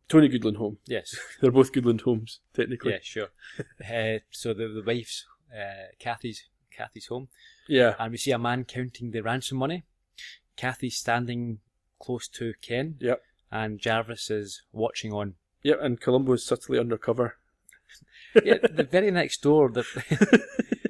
Tony Goodland home. Yes. They're both Goodland homes, technically. Yeah, sure. So the wife's, Kathy's home. Yeah. And we see a man counting the ransom money. Kathy's standing close to Ken. Yep. And Jarvis is watching on. Yep, and Columbo is subtly undercover. Yeah, the very next door,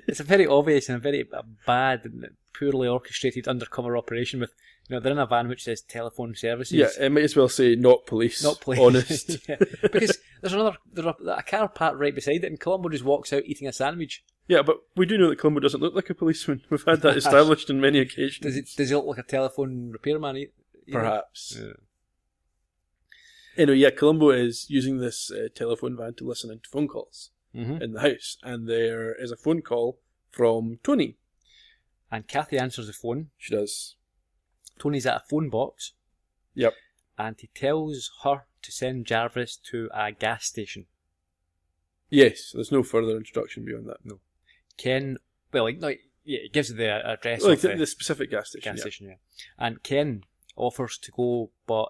it's a very obvious and a very bad and poorly orchestrated undercover operation with, they're in a van which says telephone services. Yeah, it might as well say not police. Not police. Honest. Yeah, because there's a car parked right beside it, and Columbo just walks out eating a sandwich. Yeah, but we do know that Columbo doesn't look like a policeman. We've had that established on many occasions. Does he look like a telephone repairman? Either? Perhaps. Yeah. Anyway, yeah, Columbo is using this telephone van to listen into phone calls Mm-hmm. in the house, and there is a phone call from Tony. And Kathy answers the phone. She does. Tony's at a phone box. Yep. And he tells her to send Jarvis to a gas station. Yes, there's no further instruction beyond that. No. Ken, it gives the address Like of the specific gas station. gas station, yeah. And Ken offers to go, but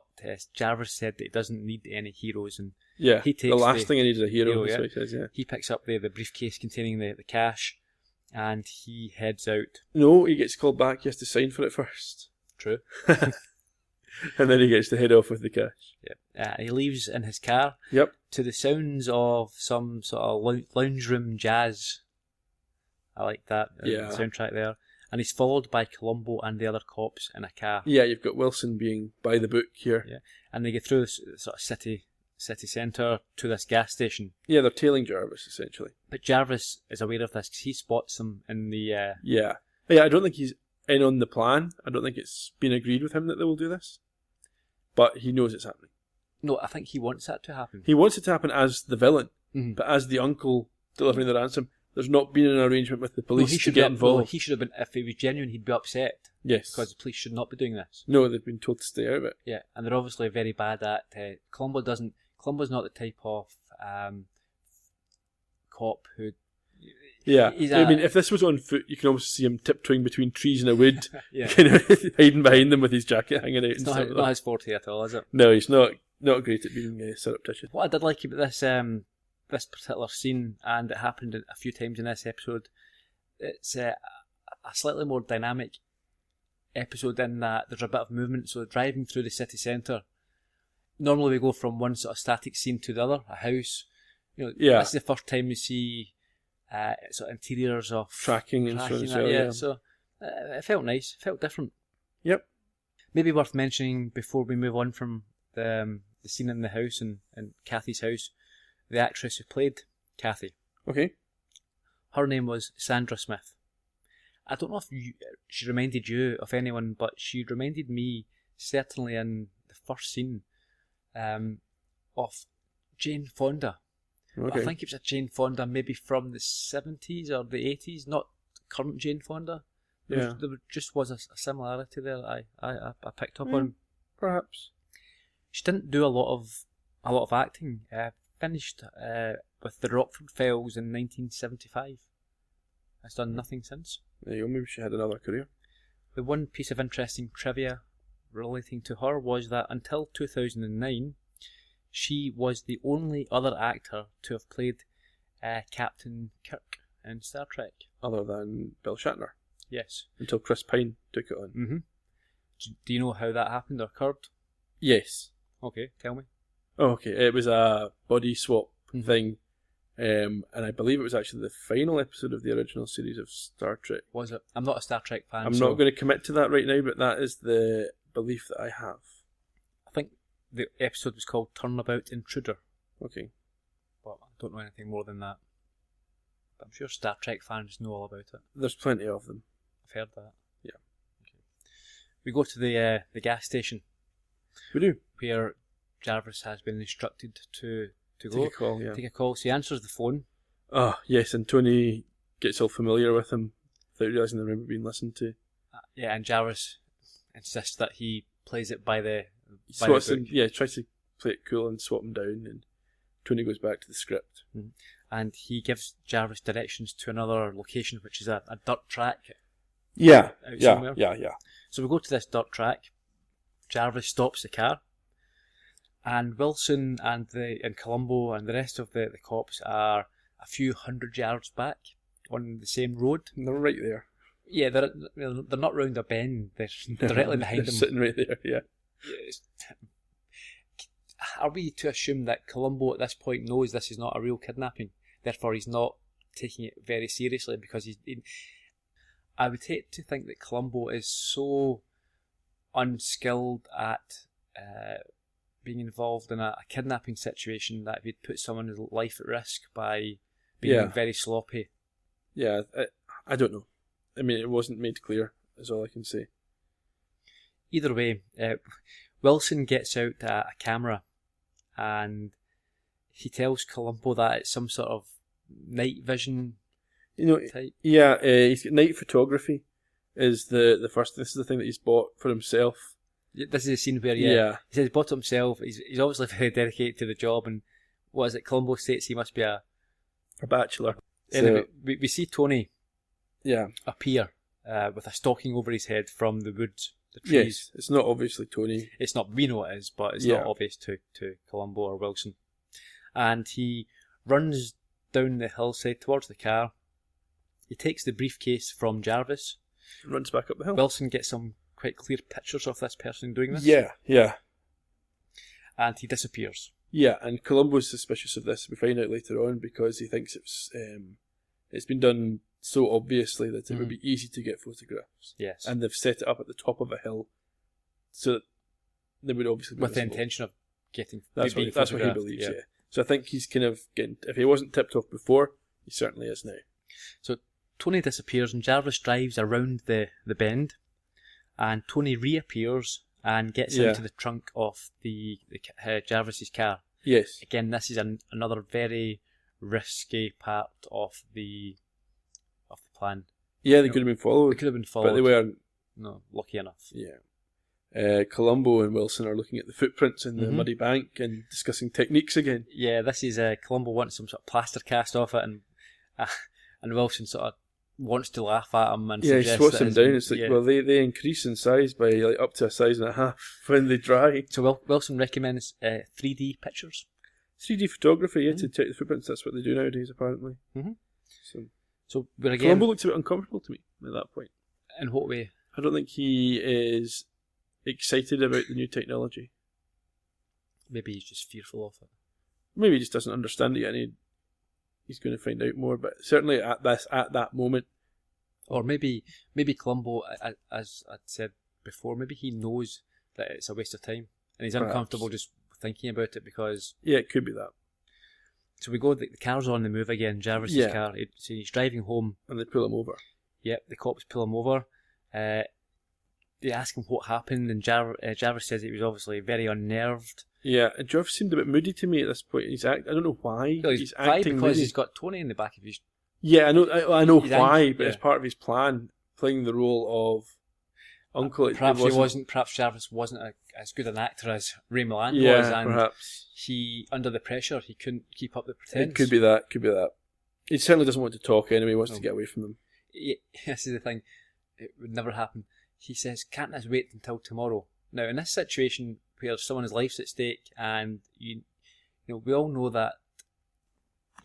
Jarvis said that he doesn't need any heroes, and Yeah, he takes the last thing I need is a hero, yeah. so he says, yeah. He picks up the briefcase containing the cash, and he heads out. No, he gets called back, he has to sign for it first. True. And then he gets to head off with the cash. Yeah. He leaves in his car. Yep. To the sounds of some sort of lounge room jazz. I like that soundtrack there. And he's followed by Columbo and the other cops in a car. Yeah, you've got Wilson being by the book here. Yeah. And they get through this sort of city centre to this gas station. Yeah, they're tailing Jarvis, essentially. But Jarvis is aware of this because he spots them in the... Yeah, I don't think he's in on the plan. I don't think it's been agreed with him that they will do this. But he knows it's happening. No, I think he wants that to happen. He wants it to happen as the villain, Mm-hmm. but as the uncle delivering the ransom, there's not been an arrangement with the police to get involved. He should have been, if it was genuine, he'd be upset. Yes. Because the police should not be doing this. No, they've been told to stay out of it. Yeah, and they're obviously very bad at... Columbo's not the type of cop who... Yeah, I mean, if this was on foot, you can almost see him tiptoeing between trees in a wood, yeah. kind of hiding behind them with his jacket hanging out. It's not his forte at all, is it? No, he's not great at being surreptitious. What I did like about this particular scene, and it happened a few times in this episode, it's a slightly more dynamic episode in that there's a bit of movement. So driving through the city centre, normally we go from one sort of static scene to the other, a house. This is the first time we see sort of interiors of tracking and that, so it felt nice, it felt different. Yep. Maybe worth mentioning before we move on from the scene in the house and Kathy's house, the actress who played Kathy. Okay. Her name was Sandra Smith. I don't know if she reminded you of anyone, but she reminded me, certainly in the first scene, of Jane Fonda. Okay. I think it was a Jane Fonda maybe from the 70s or the 80s, not current Jane Fonda. There just was a similarity there that I picked up on. Perhaps. She didn't do a lot of acting. Finished with the Rockford Files in 1975. Has done nothing since. There you go, maybe she had another career. The one piece of interesting trivia relating to her was that until 2009, she was the only other actor to have played Captain Kirk in Star Trek. Other than Bill Shatner. Yes. Until Chris Pine took it on. Mm-hmm. Do you know how that happened or occurred? Yes. Okay, tell me. Oh, okay, it was a body swap thing, and I believe it was actually the final episode of the original series of Star Trek. Was it? I'm not a Star Trek fan. I'm not going to commit to that right now, but that is the belief that I have. I think the episode was called Turnabout Intruder. Okay. But I don't know anything more than that. But I'm sure Star Trek fans know all about it. There's plenty of them. I've heard that. Yeah. Okay. We go to the gas station. We do. Where Jarvis has been instructed to go. Take a call, yeah. Take a call. So he answers the phone. Ah, yes, and Tony gets all familiar with him without realising they're being listened to. Yeah, and Jarvis insists that he plays it by the book. Tries to play it cool and swap him down, and Tony goes back to the script. Mm-hmm. And he gives Jarvis directions to another location, which is a dirt track. Yeah. Somewhere. Yeah. So we go to this dirt track. Jarvis stops the car. And Wilson and Columbo and the rest of the cops are a few hundred yards back on the same road. They're right there. Yeah, they're not round a bend. They're directly behind them. Sitting right there, yeah. Are we to assume that Columbo at this point knows this is not a real kidnapping? Therefore, he's not taking it very seriously because I would hate to think that Columbo is so unskilled at being involved in a kidnapping situation that he'd put someone's life at risk by being very sloppy. Yeah, I don't know. I mean, it wasn't made clear, is all I can say. Either way, Wilson gets out a camera and he tells Columbo that it's some sort of night vision type. Yeah, he's got night photography is the first. This is the thing that he's bought for himself. This is a scene where he says he bought it himself. He's obviously very dedicated to the job, and what is it? Columbo states he must be a bachelor. Anyway, we see Tony appear with a stocking over his head from the woods, the trees. Yes, it's not obviously Tony. It's not. We know it is, but it's not obvious to Columbo or Wilson. And he runs down the hillside towards the car. He takes the briefcase from Jarvis. Runs back up the hill. Wilson gets some quite clear pictures of this person doing this. Yeah. And he disappears. Yeah, and Columbo's suspicious of this. We find out later on because he thinks it's been done so obviously that it would be easy to get photographs. Yes. And they've set it up at the top of a hill so that they would obviously be with the visible. intention of getting that's what he believes, yeah. So I think he's kind of getting, if he wasn't tipped off before, he certainly is now. So Tony disappears and Jarvis drives around the bend, and Tony reappears and gets into the trunk of the Jarvis's car. Yes. Again, this is another very risky part of the plan. Yeah, they could have been followed. They could have been followed. But they weren't. No, lucky enough. Yeah. Columbo and Wilson are looking at the footprints in the muddy bank and discussing techniques again. Yeah, this is Columbo wants some sort of plaster cast off it, and Wilson sort of wants to laugh at him and he suggest swats that them down. It's like, well, they increase in size by like up to a size and a half when they dry. So Wilson recommends 3D pictures. 3D photography, to check the footprints. That's what they do nowadays, apparently. So we're again. Columbo looks a bit uncomfortable to me at that point. In what way? I don't think he is excited about the new technology. Maybe he's just fearful of it. Maybe he just doesn't understand it yet, and he's going to find out more. But certainly at that moment, or maybe Columbo, as I'd said before, maybe he knows that it's a waste of time, and he's uncomfortable just thinking about it because. Yeah, it could be that. So we go. The car's on the move again. Jarvis's car. So he's driving home, and they pull him over. Yep, the cops pull him over. They ask him what happened, and Jarvis says he was obviously very unnerved. Yeah, and Jarvis seemed a bit moody to me at this point. I don't know why. No, he's acting because moody. he's got Tony in the back of his. Yeah, I know why, angry, but it's part of his plan, playing the role of uncle. Perhaps Jarvis wasn't as good an actor as Ray Milland was, and perhaps he, under the pressure, he couldn't keep up the pretense. It could be that. He certainly doesn't want to talk anyway. He wants to get away from them. Yeah, this is the thing. It would never happen. He says, "Can't this wait until tomorrow?" Now, in this situation where someone's life's at stake, and you know, we all know that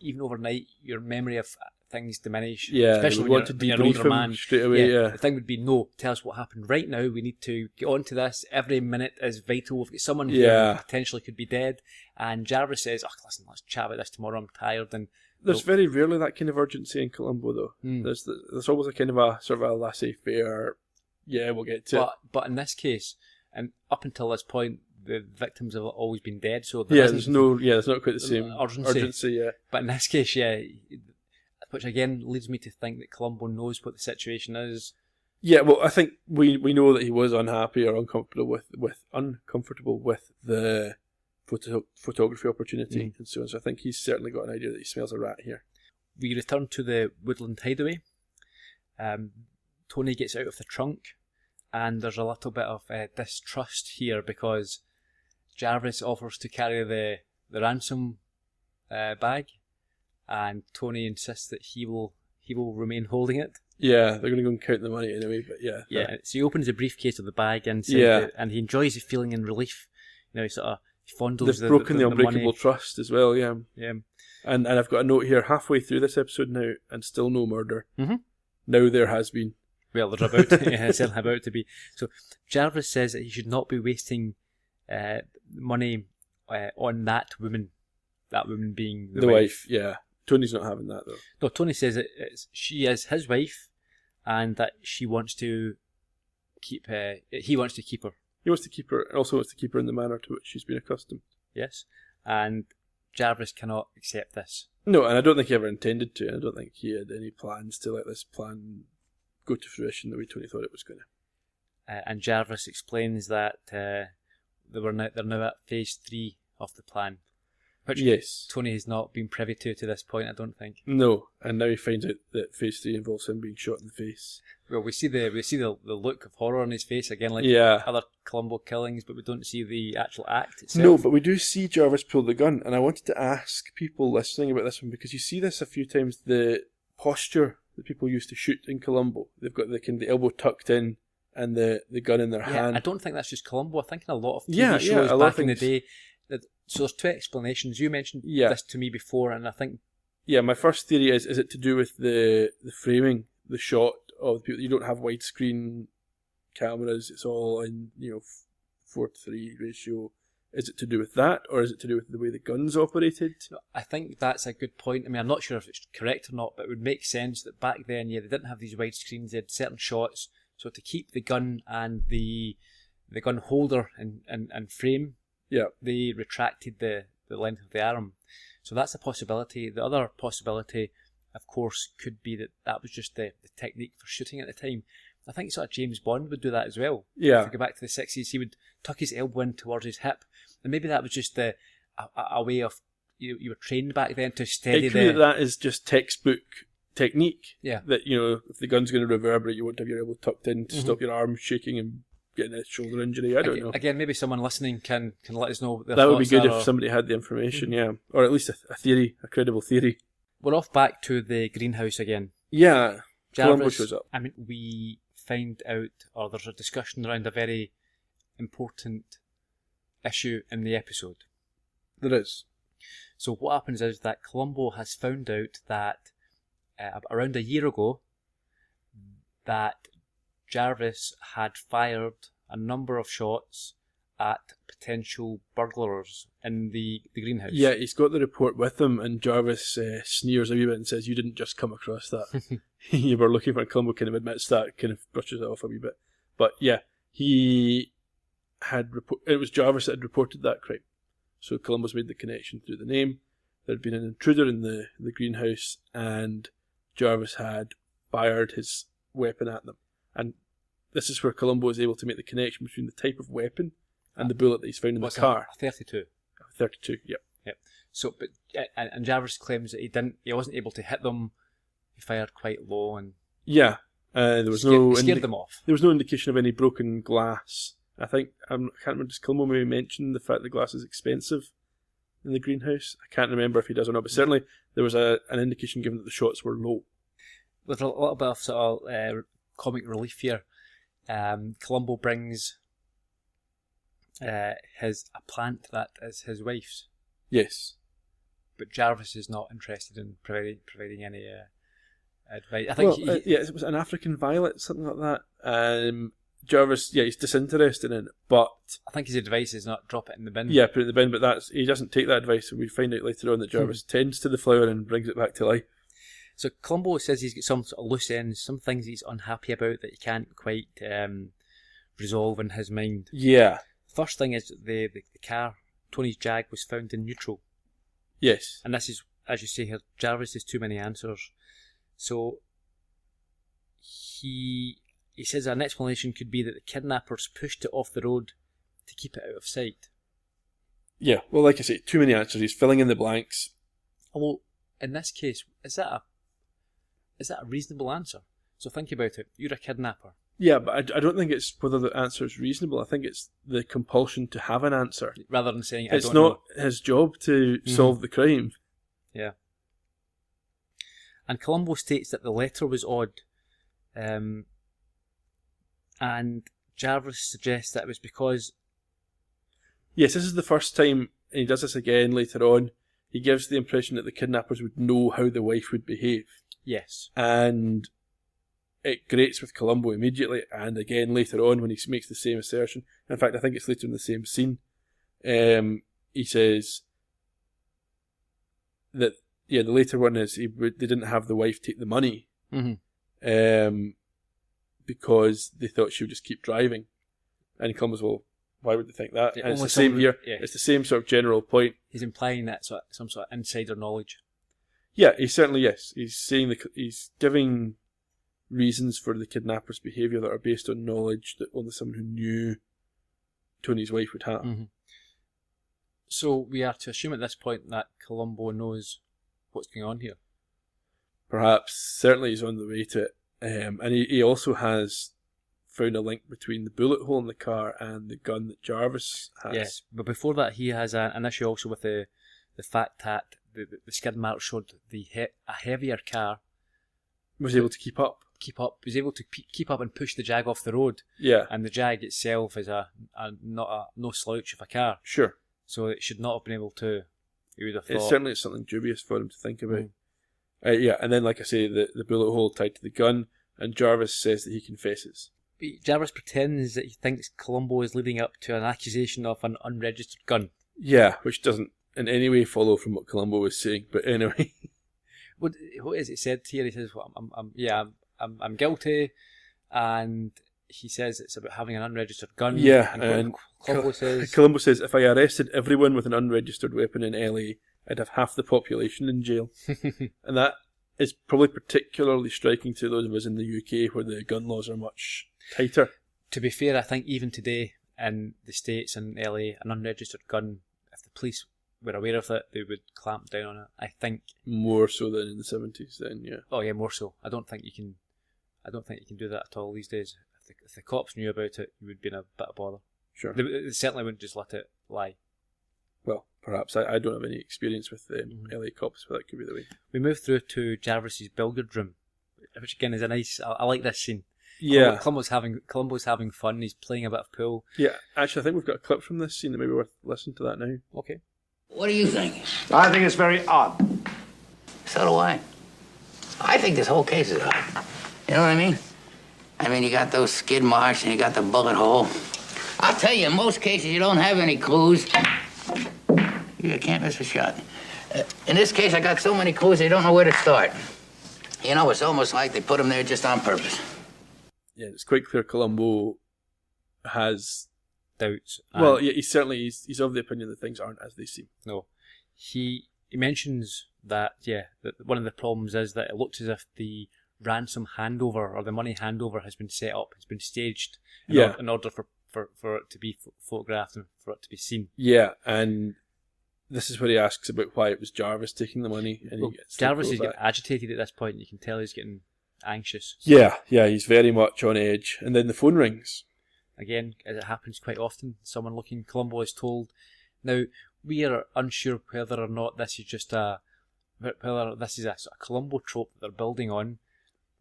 even overnight, your memory of things diminish. Yeah, especially when you're an older man. Straight away. Yeah, the thing would be, no, tell us what happened right now. We need to get on to this. Every minute is vital. We've got someone here who potentially could be dead. And Jarvis says, "Oh, listen, let's chat about this tomorrow. I'm tired." And there's very rarely that kind of urgency in Columbo, though. There's always a kind of a sort of a laissez-faire. Yeah, we'll get to it. But in this case, and up until this point, the victims have always been dead. So there's not quite the same urgency. Yeah, but in this case, which again leads me to think that Columbo knows what the situation is. Yeah, well, I think we know that he was unhappy or uncomfortable with the photography opportunity and so on. So I think he's certainly got an idea that he smells a rat here. We return to the woodland hideaway. Tony gets out of the trunk, and there's a little bit of distrust here because Jarvis offers to carry the ransom bag, and Tony insists that he will remain holding it. Yeah, they're going to go and count the money anyway, but yeah. Yeah, so he opens the briefcase of the bag and says and he enjoys the feeling and relief. You know, he sort of fondles They've broken the unbreakable trust as well, yeah. Yeah. And I've got a note here, halfway through this episode now, and still no murder. Mm-hmm. Now there has been. Well, there's certainly about to be. So Jarvis says that he should not be wasting money on that woman being the wife. Yeah. Tony's not having that, though. No, Tony says that she is his wife, and that she wants to keep. He wants to keep her. He wants to keep her, and also wants to keep her in the manner to which she's been accustomed. Yes, and Jarvis cannot accept this. No, and I don't think he ever intended to. I don't think he had any plans to let this plan go to fruition the way Tony thought it was going to. And Jarvis explains that they're now at phase 3 of the plan. Which Tony has not been privy to this point, I don't think. No, and now he finds out that phase 3 involves him being shot in the face. Well, we see the look of horror on his face again, like other Columbo killings, but we don't see the actual act itself. No, but we do see Jarvis pull the gun, and I wanted to ask people listening about this one, because you see this a few times, the posture that people used to shoot in Columbo. They've got the elbow tucked in and the gun in their hand. I don't think that's just Columbo. I think in a lot of TV shows back in the day. So there's two explanations. You mentioned this to me before, and I think... Yeah, my first theory is it to do with the framing, the shot of the people? You don't have widescreen cameras. It's all in 4:3 ratio. Is it to do with that, or is it to do with the way the guns operated? I think that's a good point. I mean, I'm not sure if it's correct or not, but it would make sense that back then, they didn't have these widescreens. They had certain shots. So to keep the gun and the gun holder and frame, they retracted the length of the arm. So that's a possibility. The other possibility, of course, could be that was just the technique for shooting at the time. I think sort of James Bond would do that as well. Yeah. If you go back to the 60s, he would tuck his elbow in towards his hip. And maybe that was just a way of you were trained back then to steady It could be that is just textbook technique. Yeah. That, if the gun's going to reverberate, you won't have your elbow tucked in to stop your arm shaking and getting a shoulder injury. I don't know. Again, maybe someone listening can let us know what their That would be thoughts good are, if somebody had the information, yeah. Or at least a theory, a credible theory. We're off back to the greenhouse again. Yeah. Columbo Jarvis shows up. I mean, we find out, or there's a discussion around a very important issue in the episode. There is. So what happens is that Columbo has found out that around a year ago that Jarvis had fired a number of shots at potential burglars in the greenhouse. Yeah, he's got the report with him, and Jarvis sneers a wee bit and says, "You didn't just come across that. You were looking for it." Columbo kind of admits that, kind of brushes it off a wee bit. But yeah, he had it was Jarvis that had reported that crime. So Columbo's made the connection through the name. There had been an intruder in the greenhouse, and Jarvis had fired his weapon at them. And this is where Columbo is able to make the connection between the type of weapon and the bullet that he's found in the car. A 32. 32, yep. Yep. So, but and Jarvis claims that he wasn't able to hit them. He fired quite low and Yeah, there was scared them off. There was no indication of any broken glass. I think I can't remember. Does Columbo maybe mention the fact the glass is expensive in the greenhouse? I can't remember if he does or not, but certainly there was an indication given that the shots were low. With a little bit of sort of comic relief here, Columbo brings a plant that is his wife's. Yes, but Jarvis is not interested in providing any advice. I think it was an African violet, something like that. Jarvis, he's disinterested in it, but I think his advice is not drop it in the bin. Yeah, put it in the bin, but he doesn't take that advice, and we find out later on that Jarvis tends to the flower and brings it back to life. So Columbo says he's got some sort of loose ends, some things he's unhappy about that he can't quite resolve in his mind. Yeah. First thing is the car, Tony's Jag, was found in neutral. Yes. And this is, as you say here, Jarvis has too many answers. So he says an explanation could be that the kidnappers pushed it off the road to keep it out of sight. Yeah, well, like I say, too many answers. He's filling in the blanks. Although, in this case, is that a reasonable answer? So think about it. You're a kidnapper. Yeah, but I don't think it's whether the answer is reasonable. I think it's the compulsion to have an answer. Rather than saying, I don't know. It's not his job to solve the crime. Yeah. And Columbo states that the letter was odd. And Jarvis suggests that it was because... Yes, this is the first time, and he does this again later on, he gives the impression that the kidnappers would know how the wife would behave. Yes. And it grates with Columbo immediately, and again later on when he makes the same assertion. In fact, I think it's later in the same scene. He says that, the later one is they didn't have the wife take the money because they thought she would just keep driving. And Columbo's, well, why would they think that? And it's the same here. Yeah. It's the same sort of general point. He's implying that some sort of insider knowledge. Yeah, he certainly, yes. He's saying he's giving reasons for the kidnappers' behaviour that are based on knowledge that only someone who knew Tony's wife would have. Mm-hmm. So we are to assume at this point that Columbo knows what's going on here. Perhaps, certainly he's on the way to it. And he also has found a link between the bullet hole in the car and the gun that Jarvis has. Yes, but before that he has an issue also with the fact that the skid marks showed a heavier car was able to keep up. Was able to keep up and push the Jag off the road. Yeah. And the Jag itself is no slouch of a car. Sure. So it should not have been able to, you would have thought. It's certainly something dubious for him to think about. And then, like I say, the bullet hole tied to the gun, and Jarvis says that he confesses. Jarvis pretends that he thinks Columbo is leading up to an accusation of an unregistered gun. Yeah, which doesn't in any way follow from what Columbo was saying, but anyway. What is it said here? He says, well, I'm guilty, and he says it's about having an unregistered gun. Yeah, and Columbo says, if I arrested everyone with an unregistered weapon in LA, I'd have half the population in jail. And that is probably particularly striking to those of us in the UK where the gun laws are much tighter. To be fair, I think even today in the States and LA, an unregistered gun, if the police were aware of it, they would clamp down on it. I think More so than in the 70s then, yeah. Oh yeah, more so. I don't think you can do that at all these days. If the cops knew about it, you would be in a bit of bother. Sure. They certainly wouldn't just let it lie. Well, perhaps. I don't have any experience with LA cops, but that could be the way. We move through to Jarvis's billiard room, which again is a nice. I like this scene. Yeah. Columbo's having fun. He's playing a bit of pool. Yeah, actually, I think we've got a clip from this scene that may be worth listening to that now. Okay. What do you think? I think it's very odd. So do I. I think this whole case is odd. You know what I mean? I mean, you got those skid marks and you got the bullet hole. I'll tell you, in most cases, you don't have any clues. You can't miss a shot. In this case, I got so many clues, they don't know where to start. You know, it's almost like they put them there just on purpose. Yeah, it's quite clear Columbo has Doubts. Well, yeah, he's of the opinion that things aren't as they seem. No. He mentions that, that one of the problems is that it looks as if the ransom handover or the money handover has been set up, has been staged in order for it to be photographed and for it to be seen. Yeah, and this is where he asks about why it was Jarvis taking the money. And well, Jarvis is getting agitated at this point. You can tell he's getting anxious. Yeah, he's very much on edge. And then the phone rings. Again, as it happens quite often, someone looking, Columbo is told. Now, we are unsure whether or not this is just a sort of Columbo trope that they're building on,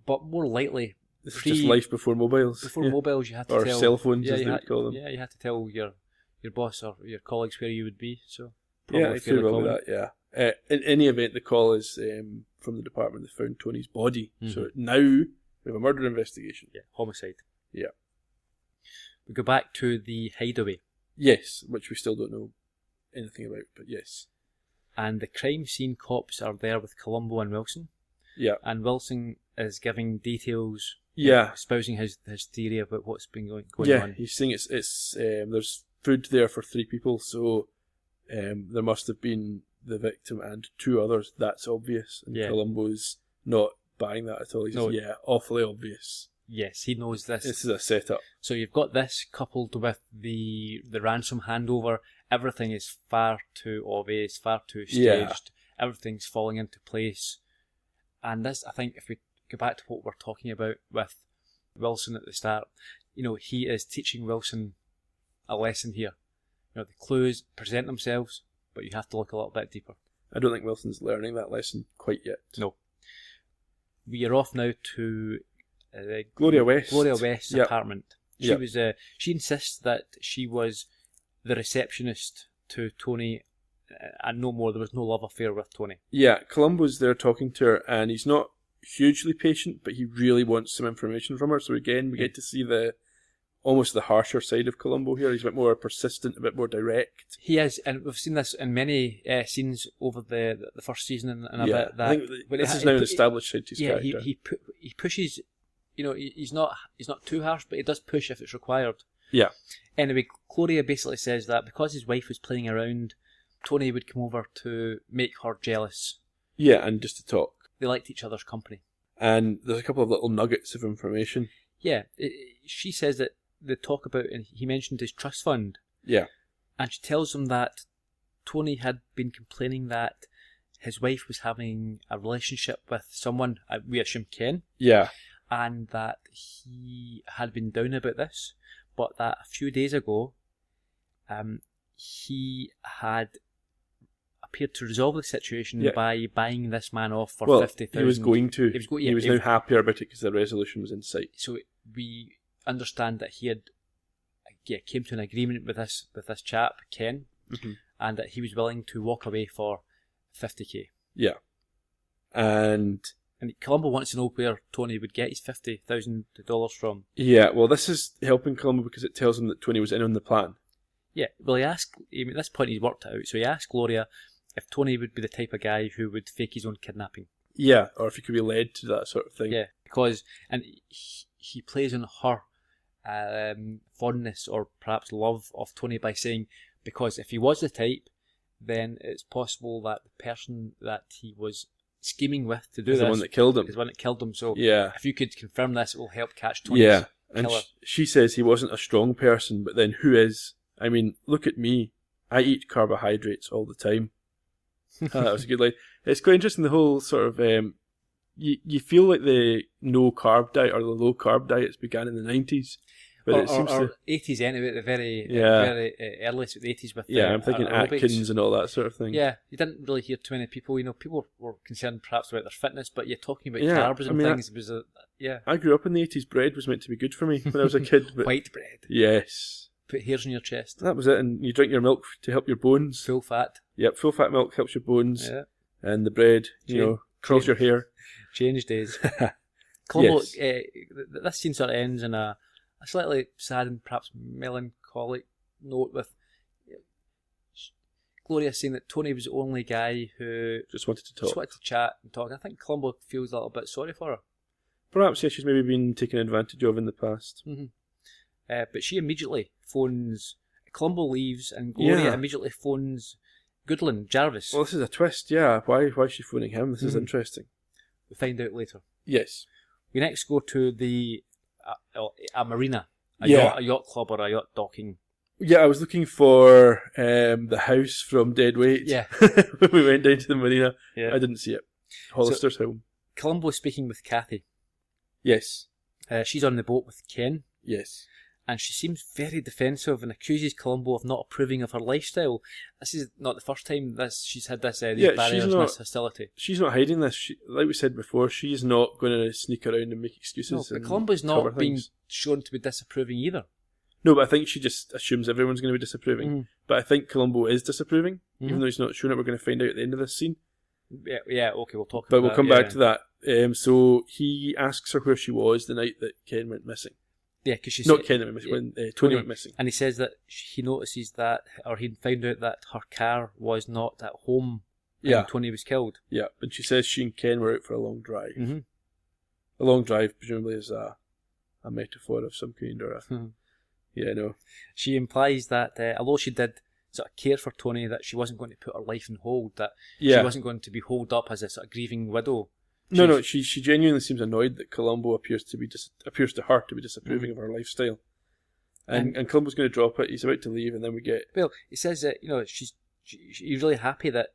but more likely, this is just life before mobiles. Before mobiles, you had to tell, or cell phones, as they would call them. Yeah, you had to tell your boss or your colleagues where you would be. So yeah, I feel well with that. Yeah. In any event, the call is from the department that found Tony's body. Mm-hmm. So now we have a murder investigation. Yeah, homicide. Yeah. We go back to the hideaway. Yes, which we still don't know anything about, but yes. And the crime scene cops are there with Columbo and Wilson. Yeah. And Wilson is giving details. Yeah. Espousing his theory about what's been going on. Yeah, he's saying it's there's food there for 3 people, so there must have been the victim and 2 others. That's obvious. And Columbo's not buying that at all. He says, awfully obvious. Yes, he knows this. This is a setup. So you've got this coupled with the ransom handover. Everything is far too obvious, far too staged. Yeah. Everything's falling into place. And this, I think, if we go back to what we're talking about with Wilson at the start, he is teaching Wilson a lesson here. The clues present themselves, but you have to look a little bit deeper. I don't think Wilson's learning that lesson quite yet. No. We are off now to Gloria West's apartment. She insists that she was the receptionist to Tony, and no more. There was no love affair with Tony. Yeah, Columbo's there talking to her, and he's not hugely patient, but he really wants some information from her. So again, we get to see almost the harsher side of Columbo here. He's a bit more persistent, a bit more direct. He is, and we've seen this in many scenes over the first season and a bit. That I think this is now an established side to his character. He pushes. He's not too harsh, but he does push if it's required. Yeah. Anyway, Gloria basically says that because his wife was playing around, Tony would come over to make her jealous. Yeah, and just to talk. They liked each other's company. And there's a couple of little nuggets of information. Yeah, she says that they talk about, and he mentioned his trust fund. Yeah. And she tells him that Tony had been complaining that his wife was having a relationship with someone, we assume Ken. Yeah. And that he had been down about this, but that a few days ago, he had appeared to resolve the situation by buying this man off for $50,000. He was going to. He was now happier about it because the resolution was in sight. So we understand that he had came to an agreement with this chap Ken, and that he was willing to walk away for $50,000. Yeah, and Columbo wants to know where Tony would get his $50,000 from. Yeah, well, this is helping Columbo because it tells him that Tony was in on the plan. Yeah, well, at this point he's worked it out, so he asked Gloria if Tony would be the type of guy who would fake his own kidnapping. Yeah, or if he could be led to that sort of thing. Yeah, because, and he plays on her fondness or perhaps love of Tony by saying, because if he was the type, then it's possible that the person that he was scheming with to do this the one that killed him. Is the one that killed him. So if you could confirm this, it will help catch Tony's and killer. she says he wasn't a strong person, but then who is? I mean, look at me. I eat carbohydrates all the time. That was a good line. It's quite interesting, the whole sort of... you feel like the no-carb diet or the low-carb diets began in the 90s. But it seems or to... 80s anyway, at the very earliest of the 80s with I'm thinking aerobics. Atkins and all that sort of thing. Yeah, you didn't really hear too many people. People were concerned perhaps about their fitness, but you're talking about Yeah, carbs and things. It was I grew up in the 80s. Bread was meant to be good for me when I was a kid. But white bread. yes. Put hairs in your chest. That was it. And you drink your milk to help your bones. Full fat. Yep, full fat milk helps your bones. Yeah. And the bread, curls your hair. Change days. Columbo, Yes. this scene sort of ends in a slightly sad and perhaps melancholic note with Gloria saying that Tony was the only guy who Just wanted to talk. just wanted to chat and talk. I think Columbo feels a little bit sorry for her. Perhaps, yeah, she's maybe been taken advantage of in the past. Mm-hmm. But she immediately phones. Columbo leaves, and Gloria immediately phones Goodland, Jarvis. Well, this is a twist, yeah. Why is she phoning him? This is interesting. We find out later. Yes. We next go to a marina, a yacht club or a yacht docking. Yeah, I was looking for the house from Dead Weight. Yeah. When we went down to the marina. Yeah. I didn't see it. Hollister's home. Columbo speaking with Kathy. Yes. She's on the boat with Ken. Yes. And she seems very defensive and accuses Columbo of not approving of her lifestyle. This is not the first time she's had this these barriers and this hostility. She's not hiding this. Like we said before, she's not going to sneak around and make excuses. No, but Columbo's not being shown to be disapproving either. No, but I think she just assumes everyone's going to be disapproving. Mm. But I think Columbo is disapproving, even though he's not showing it. We're going to find out at the end of this scene. Yeah, okay, we'll talk about that. But we'll come back to that. So he asks her where she was the night that Ken went missing. Yeah, because she's not Ken went missing, when Tony went missing. And he says that he notices that, or he found out that her car was not at home when Tony was killed. Yeah, and she says she and Ken were out for a long drive. Mm-hmm. A long drive, presumably, is a metaphor of some kind, or yeah, no. She implies that although she did sort of care for Tony, that she wasn't going to put her life on hold, that she wasn't going to be holed up as a sort of grieving widow. She genuinely seems annoyed that Columbo appears to her to be disapproving of her lifestyle, and Columbo's going to drop it. He's about to leave, and then we get. Well, he says that she's really happy that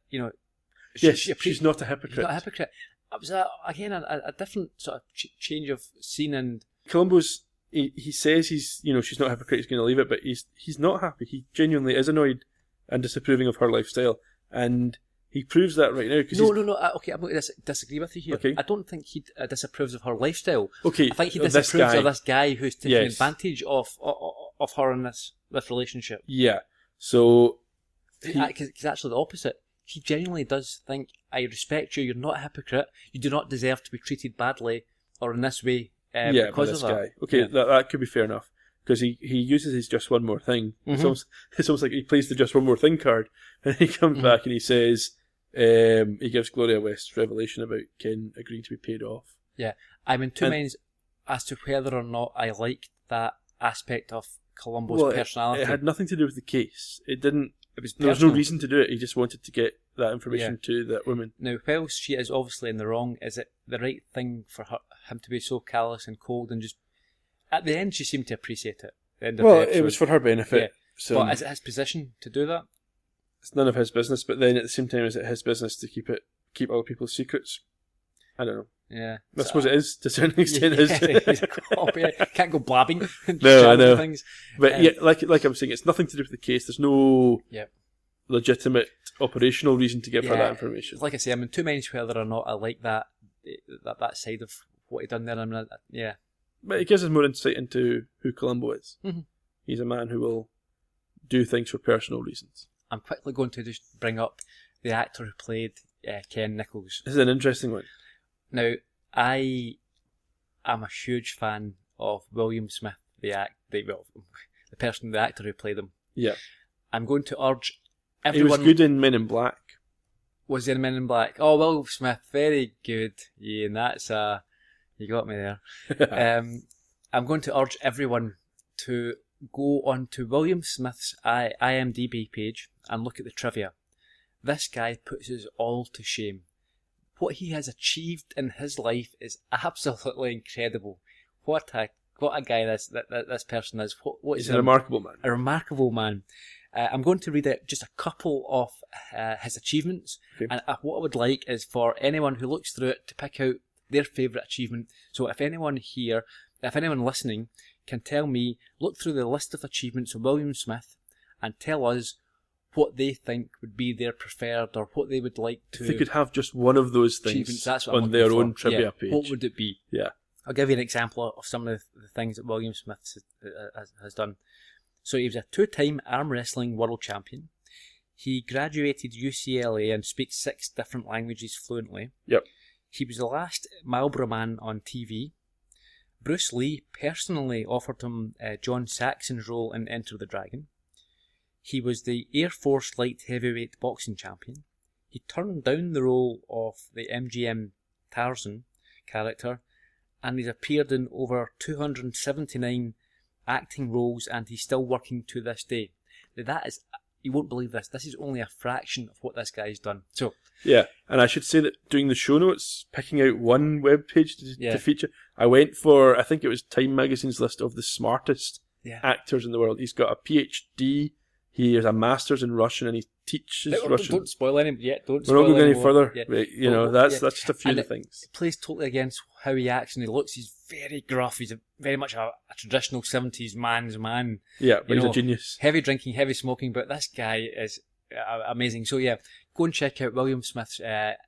she's not a hypocrite. She's not a hypocrite. It was a different sort of change of scene, and Columbo's. He says she's not a hypocrite. He's going to leave it, but he's not happy. He genuinely is annoyed and disapproving of her lifestyle, and he proves that right now. No. Okay, I'm going to disagree with you here. Okay. I don't think he disapproves of her lifestyle. Okay, I think he disapproves of this guy who's taking advantage of her in this relationship. Yeah. So, because actually the opposite. He genuinely does think, I respect you. You're not a hypocrite. You do not deserve to be treated badly or in this way. Because of that. Guy. Okay, that could be fair enough. Because he uses his just one more thing. Mm-hmm. It's almost like he plays the just one more thing card, and he comes back and he says, he gives Gloria West's revelation about Ken agreeing to be paid off. Yeah, I'm in two minds as to whether or not I liked that aspect of Columbo's personality. It had nothing to do with the case. It didn't. It was there was no reason to do it. He just wanted to get that information to that woman. Now, whilst she is obviously in the wrong, is it the right thing for him to be so callous and cold and just... At the end, she seemed to appreciate it. It was for her benefit. Yeah. So, but is it his position to do that? It's none of his business, but then at the same time, is it his business to keep other people's secrets? I don't know. Yeah. I suppose it is, to a certain extent. Can't go blabbing. No, I know. Things. But like I'm saying, it's nothing to do with the case. There's no legitimate operational reason to give her that information. Like I say, I'm in two minds whether or not I like that side of what he done there. But it gives us more insight into who Columbo is. Mm-hmm. He's a man who will do things for personal reasons. I'm quickly going to just bring up the actor who played Ken Nichols. This is an interesting one. Now, I am a huge fan of William Smith, the actor who played him. Yeah. I'm going to urge everyone... He was good in Men in Black. Was he in Men in Black? Oh, Will Smith, very good. Yeah, and that's... you got me there. I'm going to urge everyone to go on to William Smith's IMDb page and look at the trivia. This guy puts us all to shame. What he has achieved in his life is absolutely incredible. What a guy this person is. He's a remarkable man. A remarkable man. I'm going to read out just a couple of his achievements, and what I would like is for anyone who looks through it to pick out their favourite achievement. So if anyone listening can tell me, look through the list of achievements of William Smith and tell us what they think would be their preferred, or what they would like to... If they could have just one of those things on their own trivia page. What would it be? Yeah. I'll give you an example of some of the things that William Smith has done. So he was a 2-time arm wrestling world champion. He graduated UCLA and speaks 6 different languages fluently. Yep. He was the last Marlboro Man on TV. Bruce Lee personally offered him John Saxon's role in Enter the Dragon. He was the Air Force light heavyweight boxing champion. He turned down the role of the MGM Tarzan character, and he's appeared in over 279 acting roles, and he's still working to this day. Now that is, you won't believe this, this is only a fraction of what this guy's done. So yeah, and I should say that doing the show notes, picking out one web page to feature, I went for, I think it was Time Magazine's list of the smartest actors in the world. He's got a PhD, he has a master's in Russian, and he teaches Russian. Don't spoil any yet. We're not going any further. Yeah. Right, you know, that's just a few of the things. It plays totally against how he acts and he looks. He's very gruff. He's very much a traditional 70s man's man. Yeah, but he's a genius. Heavy drinking, heavy smoking, but this guy is amazing. So yeah, go and check out William Smith's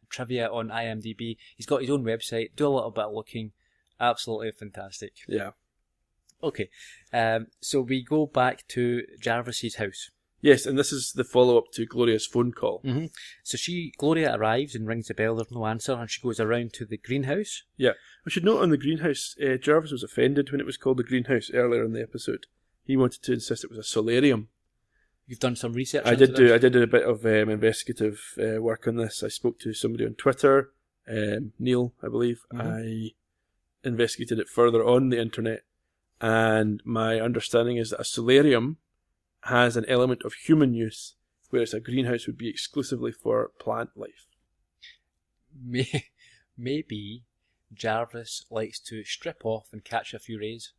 trivia on IMDb. He's got his own website. Do a little bit of looking. Absolutely fantastic. Yeah. Okay, so we go back to Jarvis's house. Yes, and this is the follow-up to Gloria's phone call. Mm-hmm. So Gloria arrives and rings the bell, there's no answer, and she goes around to the greenhouse. Yeah, we should note on the greenhouse, Jarvis was offended when it was called the greenhouse earlier in the episode. He wanted to insist it was a solarium. You've done some research I did do a bit of investigative work on this. I spoke to somebody on Twitter, Neil, I believe. Mm-hmm. I investigated it further on the internet, and my understanding is that a solarium has an element of human use, whereas a greenhouse would be exclusively for plant life. Maybe Jarvis likes to strip off and catch a few rays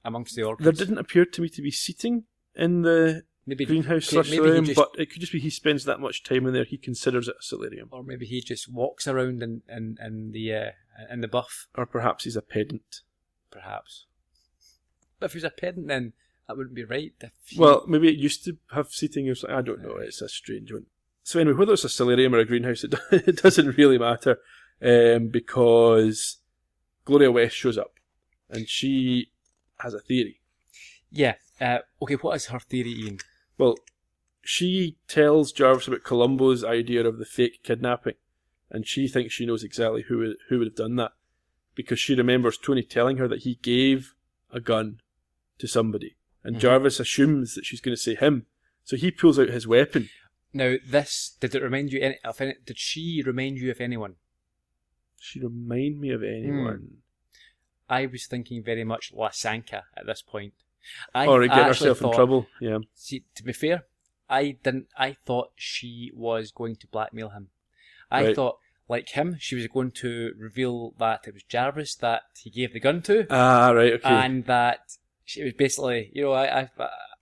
amongst the orchids. There didn't appear to me to be seating in the greenhouse/solarium, but it could just be he spends that much time in there, he considers it a solarium. Or maybe he just walks around in the buff. Or perhaps he's a pedant. Perhaps. But if he's a pedant, then that wouldn't be right. Well, maybe it used to have seating or something. I don't know. It's a strange one. So anyway, whether it's a solarium or a greenhouse, it doesn't really matter, because Gloria West shows up and she has a theory. Yeah. Okay, what is her theory, Ian? Well, she tells Jarvis about Columbo's idea of the fake kidnapping, and she thinks she knows exactly who would have done that, because she remembers Tony telling her that he gave a gun to somebody. And Jarvis assumes that she's going to say him, so he pulls out his weapon. Now, did it remind you of any? Did she remind you of anyone? She remind me of anyone? I was thinking very much Lysanka at this point. Or get herself in trouble. Yeah. See, to be fair, I didn't. I thought she was going to blackmail him. I thought, like him, she was going to reveal that it was Jarvis that he gave the gun to. Ah, right, okay. And that it was basically, I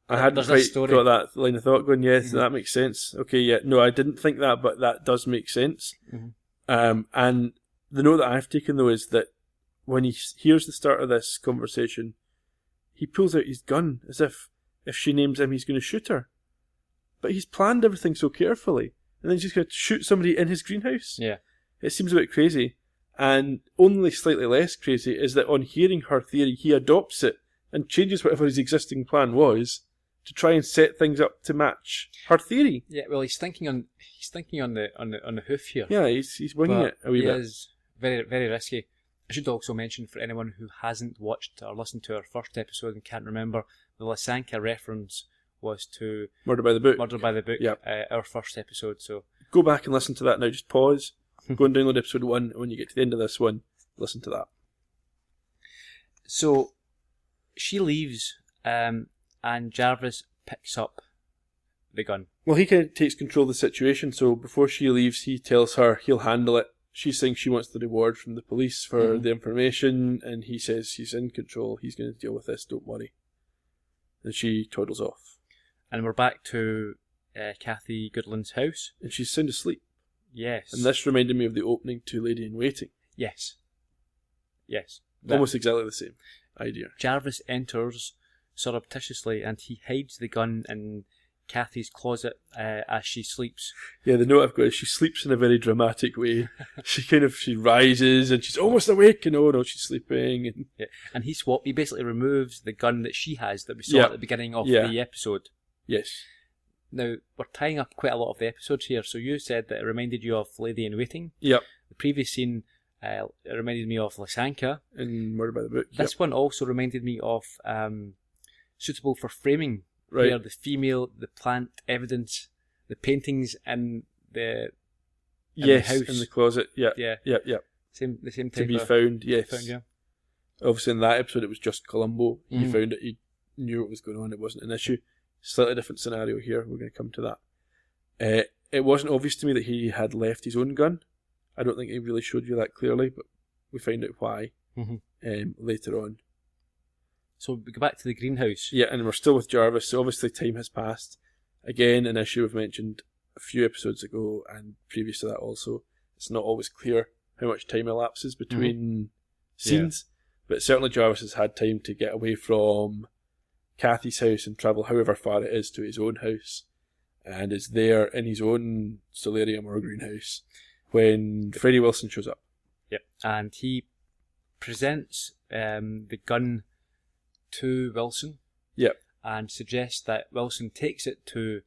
hadn't quite got that line of thought going, yes, that makes sense. Okay, yeah. No, I didn't think that, but that does make sense. Mm-hmm. And the note that I've taken, though, is that when he hears the start of this conversation, he pulls out his gun as if she names him, he's going to shoot her. But he's planned everything so carefully, and then he's just going to shoot somebody in his greenhouse. Yeah. It seems a bit crazy. And only slightly less crazy is that on hearing her theory, he adopts it and changes whatever his existing plan was to try and set things up to match her theory. Yeah, well, he's thinking on the hoof here. Yeah, he's winging it a wee bit. It is very, very risky. I should also mention, for anyone who hasn't watched or listened to our first episode and can't remember, the Lysanka reference was to Murder by the Book. Yep. Our first episode. So go back and listen to that now. Just pause, go and download episode 1, and when you get to the end of this one, listen to that. So she leaves, and Jarvis picks up the gun. Well, he kind of takes control of the situation, so before she leaves, he tells her he'll handle it. She's saying she wants the reward from the police for the information, and he says he's in control, he's going to deal with this, don't worry. And she toddles off. And we're back to Kathy Goodland's house. And she's sound asleep. Yes. And this reminded me of the opening to Lady in Waiting. Yes. Yes. Almost exactly the same idea. Jarvis enters surreptitiously and he hides the gun in Kathy's closet as she sleeps. Yeah, the note I've got is she sleeps in a very dramatic way. she rises and she's almost awake and oh no, she's sleeping. And yeah. And he basically removes the gun that she has that we saw at the beginning of the episode. Yes. Now, we're tying up quite a lot of the episodes here. So you said that it reminded you of Lady in Waiting. Yep. The previous scene it reminded me of Lysanka. In Murder by the Book. This one also reminded me of Suitable for Framing. Right. Where the female, the plant evidence, the paintings in the house. In the closet. Yeah. Yeah. The same type to be of found, yes. yeah. Obviously in that episode it was just Columbo. He found it, he knew what was going on, it wasn't an issue. Slightly different scenario here, we're going to come to that. It wasn't obvious to me that he had left his own gun. I don't think he really showed you that clearly, but we find out why later on. So we go back to the greenhouse. Yeah, and we're still with Jarvis, so obviously time has passed. Again, an issue we've mentioned a few episodes ago, and previous to that also. It's not always clear how much time elapses between scenes, but certainly Jarvis has had time to get away from Kathy's house and travel however far it is to his own house, and is there in his own solarium or greenhouse when Freddie Wilson shows up. Yep, and he presents the gun to Wilson. Yep. And suggests that Wilson takes it to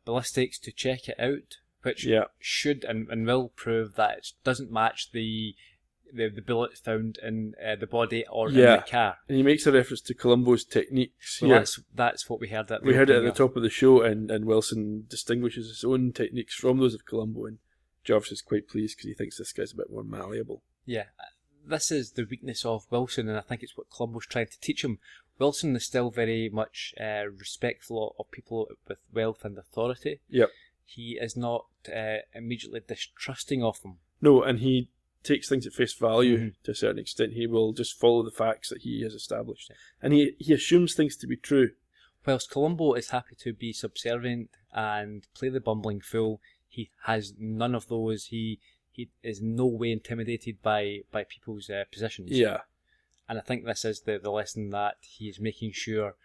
ballistics to check it out, which should and will prove that it doesn't match the bullet found in the body or in the car. And he makes a reference to Columbo's techniques. Well, that's what we heard at the We heard it at the top of the show, and Wilson distinguishes his own techniques from those of Columbo, and Jarvis is quite pleased because he thinks this guy's a bit more malleable. Yeah. This is the weakness of Wilson, and I think it's what Columbo's trying to teach him. Wilson is still very much respectful of people with wealth and authority. Yep. He is not immediately distrusting of them. No, and he takes things at face value to a certain extent. He will just follow the facts that he has established. And he assumes things to be true. Whilst Columbo is happy to be subservient and play the bumbling fool, he has none of those. He is in no way intimidated by people's positions. Yeah. And I think this is the lesson that he is making sure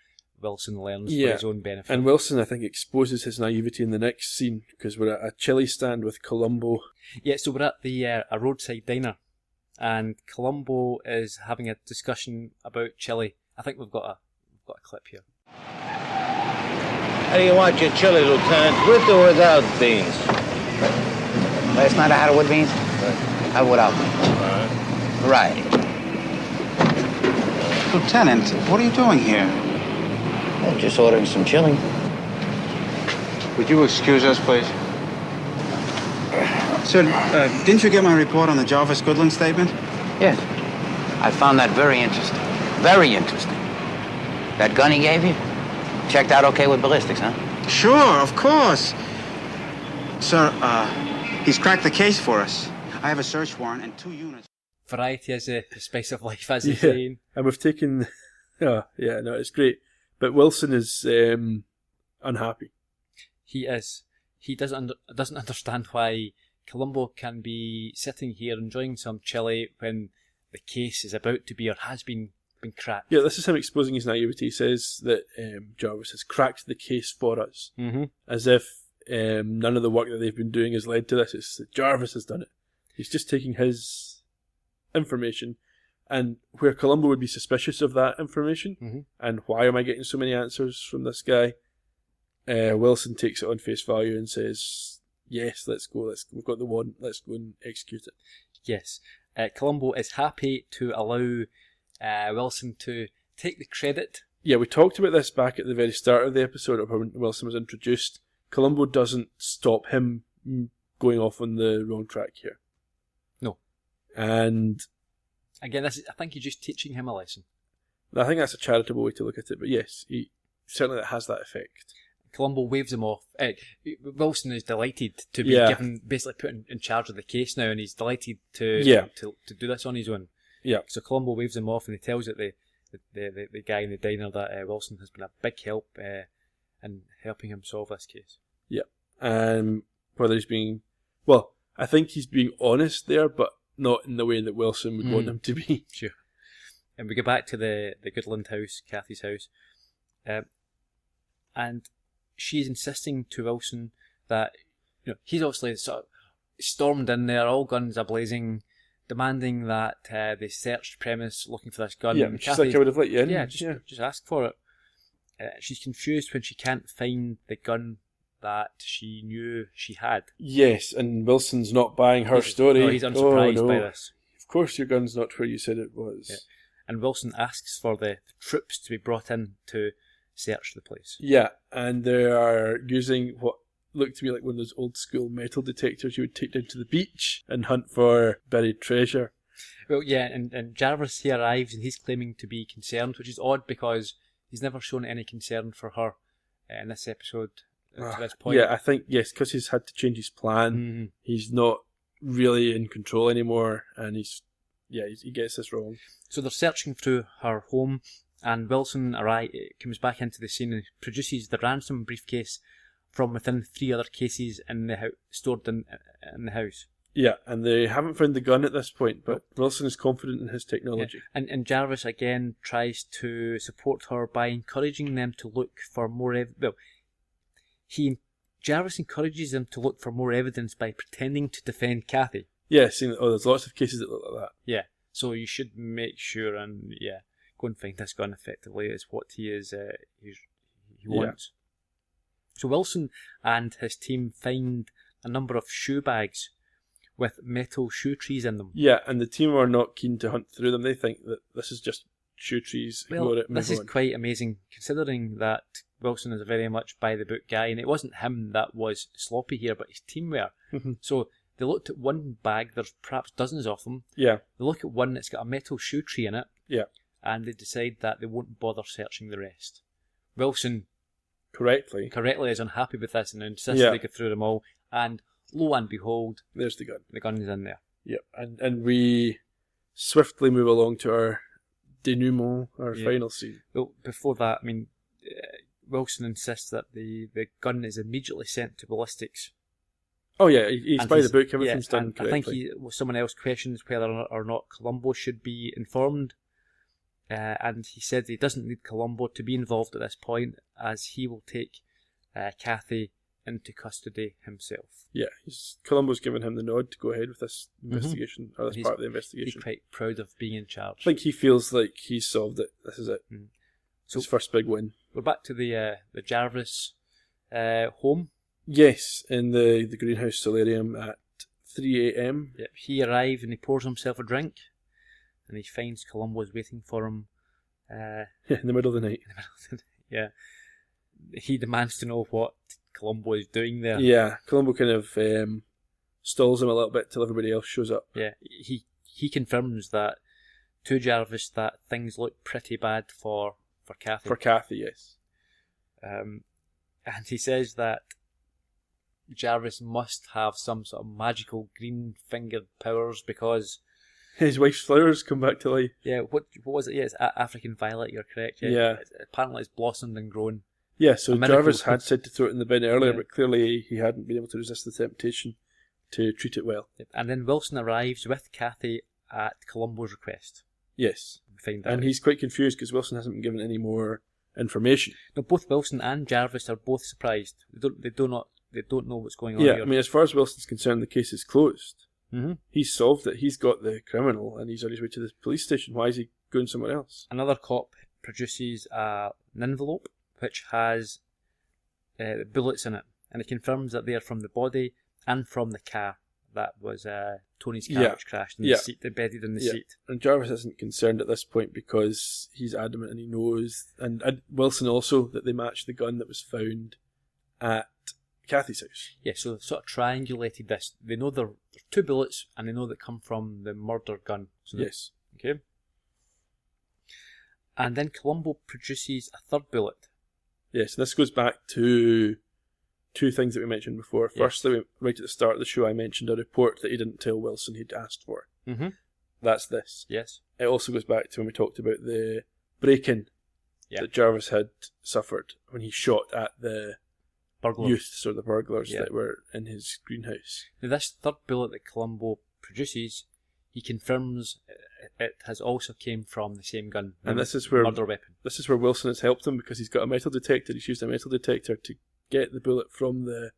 Wilson learns for his own benefit. And Wilson, I think, exposes his naivety in the next scene, because we're at a chili stand with Columbo. Yeah, so we're at the a roadside diner, and Columbo is having a discussion about chili. I think we've got a clip here. How do you want your chili, Lieutenant? With or without beans? Last night I had it with beans. How without beans? Variety. Lieutenant, what are you doing here? I'm just ordering some chili. Would you excuse us, please? Sir, didn't you get my report on the Jarvis Goodland statement? Yes. I found that very interesting. Very interesting. That gun he gave you? Checked out okay with ballistics, huh? Sure, of course. Sir, he's cracked the case for us. I have a search warrant and 2 units. Variety is the spice of life, as he's saying. And we've taken... it's great. But Wilson is unhappy. He is. He doesn't understand why Columbo can be sitting here enjoying some chili when the case is about to be or has been cracked. Yeah, this is him exposing his naivety. He says that Jarvis has cracked the case for us. As if none of the work that they've been doing has led to this. It's that Jarvis has done it. He's just taking his information, and where Columbo would be suspicious of that information, and why am I getting so many answers from this guy, Wilson takes it on face value and says, yes, let's go, we've got the warrant, let's go and execute it. Yes. Columbo is happy to allow Wilson to take the credit. Yeah, we talked about this back at the very start of the episode of when Wilson was introduced. Columbo doesn't stop him going off on the wrong track here. No. And again, I think he's just teaching him a lesson. I think that's a charitable way to look at it, but yes, certainly it has that effect. Columbo waves him off. Wilson is delighted to be given, basically put in charge of the case now, and he's delighted to do this on his own. Yeah. So Columbo waves him off, and he tells the guy in the diner that Wilson has been a big help and helping him solve this case. Yeah. Whether he's being... Well, I think he's being honest there, but not in the way that Wilson would want him to be. Sure. And we go back to the Goodland house, Kathy's house, and she's insisting to Wilson that he's obviously sort of stormed in there, all guns a-blazing, demanding that they search the premise looking for this gun. Yeah, she's like, I would have let you in. Yeah, just ask for it. She's confused when she can't find the gun that she knew she had. Yes, and Wilson's not buying her story. No, he's unsurprised by this. Of course your gun's not where you said it was. Yeah. And Wilson asks for the troops to be brought in to search the place. Yeah, and they are using what looked to me like one of those old school metal detectors you would take down to the beach and hunt for buried treasure. Well, yeah, and Jarvis, he arrives and he's claiming to be concerned, which is odd because he's never shown any concern for her in this episode to this point. Yeah, I think, yes, because he's had to change his plan. Mm-hmm. He's not really in control anymore, and he gets this wrong. So they're searching through her home, and Wilson comes back into the scene and produces the ransom briefcase from within 3 other cases in the stored in the house. Yeah, and they haven't found the gun at this point, but Wilson is confident in his technology. Yeah. And Jarvis again tries to support her by encouraging them to look for more Jarvis encourages them to look for more evidence by pretending to defend Kathy. Yeah, seeing that, there's lots of cases that look like that. Yeah, so you should make sure and go and find this gun effectively is what he wants. So Wilson and his team find a number of shoe bags with metal shoe trees in them. Yeah, and the team are not keen to hunt through them. They think that this is just shoe trees. Well, this is quite amazing, considering that Wilson is a very much by-the-book guy, and it wasn't him that was sloppy here, but his team were. Mm-hmm. So they looked at one bag, there's perhaps dozens of them. Yeah. They look at one that's got a metal shoe tree in it. Yeah. And they decide that they won't bother searching the rest. Wilson... Correctly is unhappy with this and insists they go through them all, and lo and behold, there's the gun. The gun is in there. Yep, and we swiftly move along to our denouement, our final scene. Well, before that, I mean, Wilson insists that the gun is immediately sent to ballistics. Oh yeah, he's by the book, everything's done correctly. I think someone else questions whether or not Columbo should be informed. And he said he doesn't need Columbo to be involved at this point, as he will take Kathy into custody himself. Yeah, Columbo's given him the nod to go ahead with this investigation, or this part of the investigation. He's quite proud of being in charge. I think he feels like he's solved it. This is it. So his first big win. We're back to the Jarvis home. Yes, in the greenhouse solarium at 3 a.m. Yep, he arrives and he pours himself a drink. And he finds Columbo's waiting for him. In the middle of the night. Yeah. He demands to know what Columbo is doing there. Yeah, Columbo kind of stalls him a little bit till everybody else shows up. Yeah, he confirms that to Jarvis that things look pretty bad for Kathy. For Kathy, yes. And he says that Jarvis must have some sort of magical green-fingered powers because... His wife's flowers come back to life. Yeah, what was it? Yeah, it's African violet, you're correct. Yeah. Apparently it's blossomed and grown. Yeah, so Jarvis had said to throw it in the bin earlier, but clearly he hadn't been able to resist the temptation to treat it well. Yep. And then Wilson arrives with Kathy at Columbo's request. Yes. And he's quite confused because Wilson hasn't been given any more information. No, both Wilson and Jarvis are both surprised. They don't know what's going on here. Yeah, I mean, as far as Wilson's concerned, the case is closed. Mm-hmm. He's solved it. He's got the criminal and he's on his way to the police station. Why is he going somewhere else? Another cop produces an envelope which has bullets in it, and it confirms that they are from the body and from the car that was Tony's car which crashed in the seat, embedded in the seat. And Jarvis isn't concerned at this point because he's adamant and he knows, and Wilson also, that they match the gun that was found at Kathy's house. Yeah, so they've sort of triangulated this. They know there are 2 bullets and they know that come from the murder gun. So yes. Okay. And then Columbo produces a 3rd bullet. Yes, this goes back to 2 things that we mentioned before. Firstly, right at the start of the show, I mentioned a report that he didn't tell Wilson he'd asked for. Mm-hmm. That's this. Yes. It also goes back to when we talked about the break-in that Jarvis had suffered when he shot at the Burglars. youths or the burglars that were in his greenhouse. Now, this third bullet that Columbo produces, he confirms it has also came from the same gun. And this is where murder weapon. This is where Wilson has helped him, because he's got a metal detector. He's used a metal detector to get the bullet from the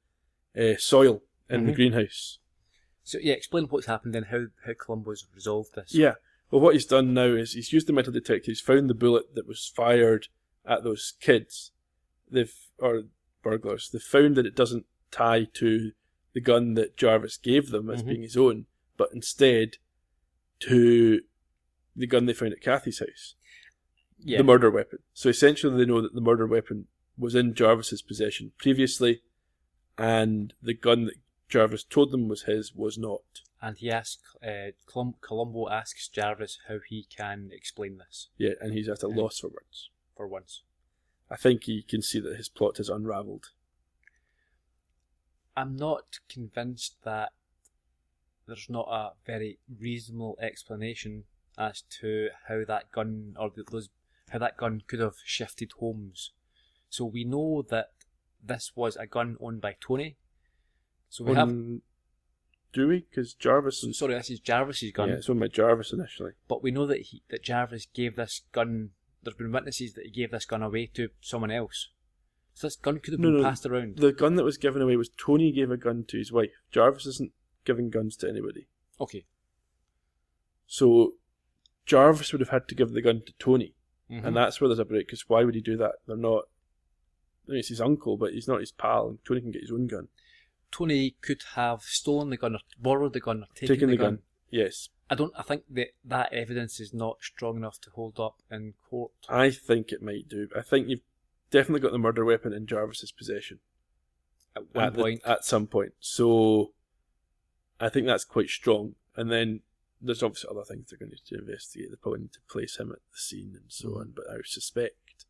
soil in the greenhouse. So explain what's happened and how Columbo's resolved this. Yeah. Well, what he's done now is he's used the metal detector. He's found the bullet that was fired at those kids, or burglars. They've found that it doesn't tie to the gun that Jarvis gave them as being his own, but instead to the gun they found at Kathy's house. The murder weapon. So essentially they know that the murder weapon was in Jarvis's possession previously, and the gun that Jarvis told them was his was not. And he asks, Columbo asks Jarvis how he can explain this. Yeah, and he's at a loss for words. For once. I think he can see that his plot has unravelled. I'm not convinced that there's not a very reasonable explanation as to how that gun how that gun could have shifted homes. So we know that this was a gun owned by Tony. So we have. Do we? Because Jarvis. Sorry, this is Jarvis's gun. Yeah, it's owned by Jarvis initially. But we know that that Jarvis gave this gun. There's been witnesses that he gave this gun away to someone else. So this gun could have been passed around. The gun that was given away was Tony gave a gun to his wife. Jarvis isn't giving guns to anybody. Okay. So Jarvis would have had to give the gun to Tony. And that's where there's a break, because why would he do that? They're not. I mean, it's his uncle, but he's not his pal, and Tony can get his own gun. Tony could have stolen the gun, or borrowed the gun, or taken the gun. Yes. I think that evidence is not strong enough to hold up in court. I think it might do. I think you've definitely got the murder weapon in Jarvis's possession. At some point. So I think that's quite strong. And then there's obviously other things they're going to need to investigate. They probably need to place him at the scene and so on. But I suspect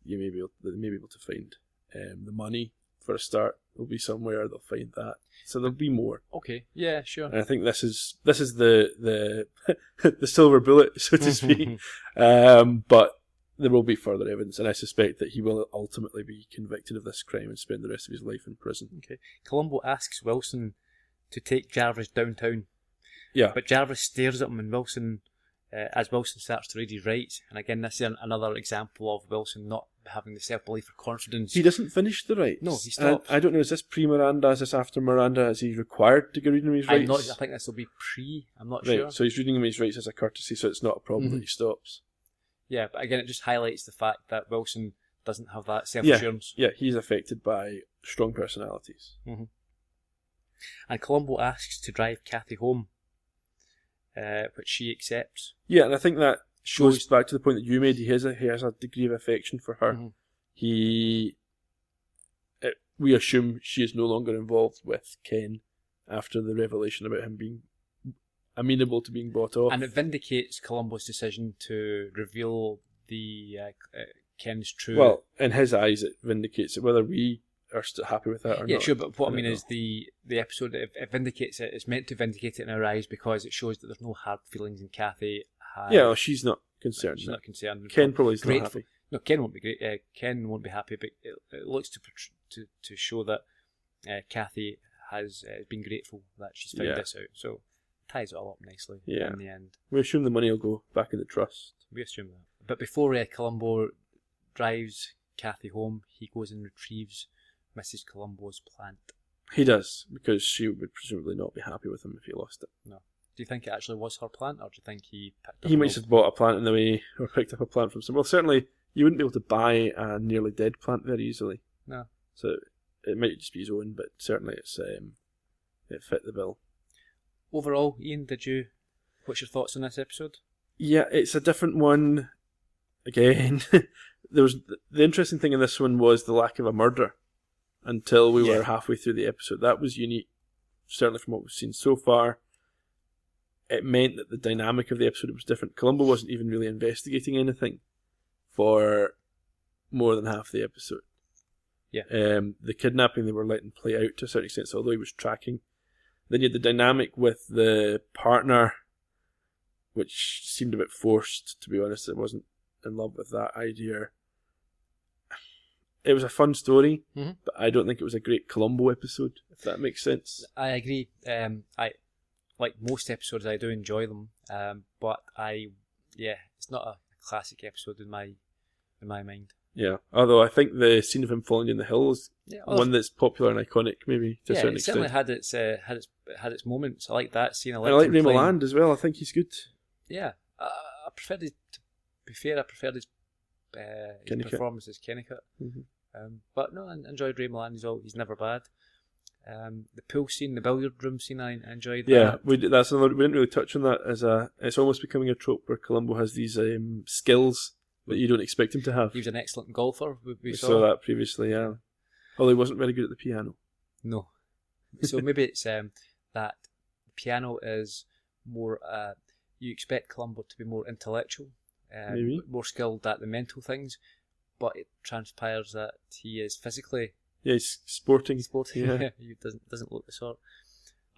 they may be able to find the money for a start. Will be somewhere. They'll find that. So there'll be more. Okay. Yeah. Sure. And I think this is the the silver bullet, so to speak. But there will be further evidence, and I suspect that he will ultimately be convicted of this crime and spend the rest of his life in prison. Okay. Columbo asks Wilson to take Jarvis downtown. Yeah. But Jarvis stares at him, and Wilson, as Wilson starts to read his rights, and again, this is another example of Wilson not having the self-belief or confidence. He doesn't finish the rights. No, he stops. I don't know, is this pre-Miranda, is this after Miranda? Is he required to go reading him his rights? I think this will be pre, I'm not right, sure. So he's reading him his rights as a courtesy, so it's not a problem that he stops. Yeah, but again, it just highlights the fact that Wilson doesn't have that self-assurance. Yeah, he's affected by strong personalities. And Columbo asks to drive Kathy home, which she accepts. Yeah, and I think that goes back to the point that you made. He has a degree of affection for her. We assume she is no longer involved with Ken after the revelation about him being amenable to being bought off. And it vindicates Columbo's decision to reveal the Ken's true... Well, in his eyes it vindicates it. Whether we are still happy with that or not. Yeah, sure, but what I mean is the episode, it vindicates it. It's meant to vindicate it in our eyes because it shows that there's no hard feelings in Kathy. Yeah, well, she's not concerned. She's not concerned. Ken probably is not happy. No, Ken won't be great. Ken won't be happy, but it looks to show that Kathy has been grateful that she's found this out. So it ties it all up nicely in the end. We assume the money will go back in the trust. We assume that. But before Columbo drives Kathy home, he goes and retrieves Mrs. Columbo's plant. He does, because she would presumably not be happy with him if he lost it. No. Do you think it actually was her plant, or do you think he picked up He might have bought a plant in the way, or picked up a plant from somewhere. Well, certainly, you wouldn't be able to buy a nearly dead plant very easily. No. So, it might just be his own, but certainly it fit the bill. Overall, Ian, what's your thoughts on this episode? Yeah, it's a different one. Again, the interesting thing in this one was the lack of a murder until we were halfway through the episode. That was unique, certainly from what we've seen so far. It meant that the dynamic of the episode was different. Columbo wasn't even really investigating anything for more than half the episode. Yeah. The kidnapping they were letting play out to a certain extent, so although he was tracking. Then you had the dynamic with the partner, which seemed a bit forced, to be honest. It wasn't in love with that idea. It was a fun story, but I don't think it was a great Columbo episode, if that makes sense. I agree. I like most episodes, I do enjoy them, but it's not a classic episode in my mind. Yeah, although I think the scene of him falling in the hill is one that's popular and iconic, maybe to a certain extent. Certainly had its moments. I like that scene. I like Ray Milland as well. I think he's good. Yeah, I preferred his. To be fair, I preferred his performance as Kennicott. But no, I enjoyed Ray Milland. He's never bad. The pool scene, the billiard room scene, I enjoyed. Yeah, we didn't really touch on that. It's almost becoming a trope where Columbo has these skills that you don't expect him to have. He was an excellent golfer. We saw that previously, yeah. Although he wasn't very good at the piano. No. So maybe it's that the piano is more. You expect Columbo to be more intellectual, more skilled at the mental things, but it transpires that he is physically. Yeah, he's sporting. Yeah. He doesn't look the sort.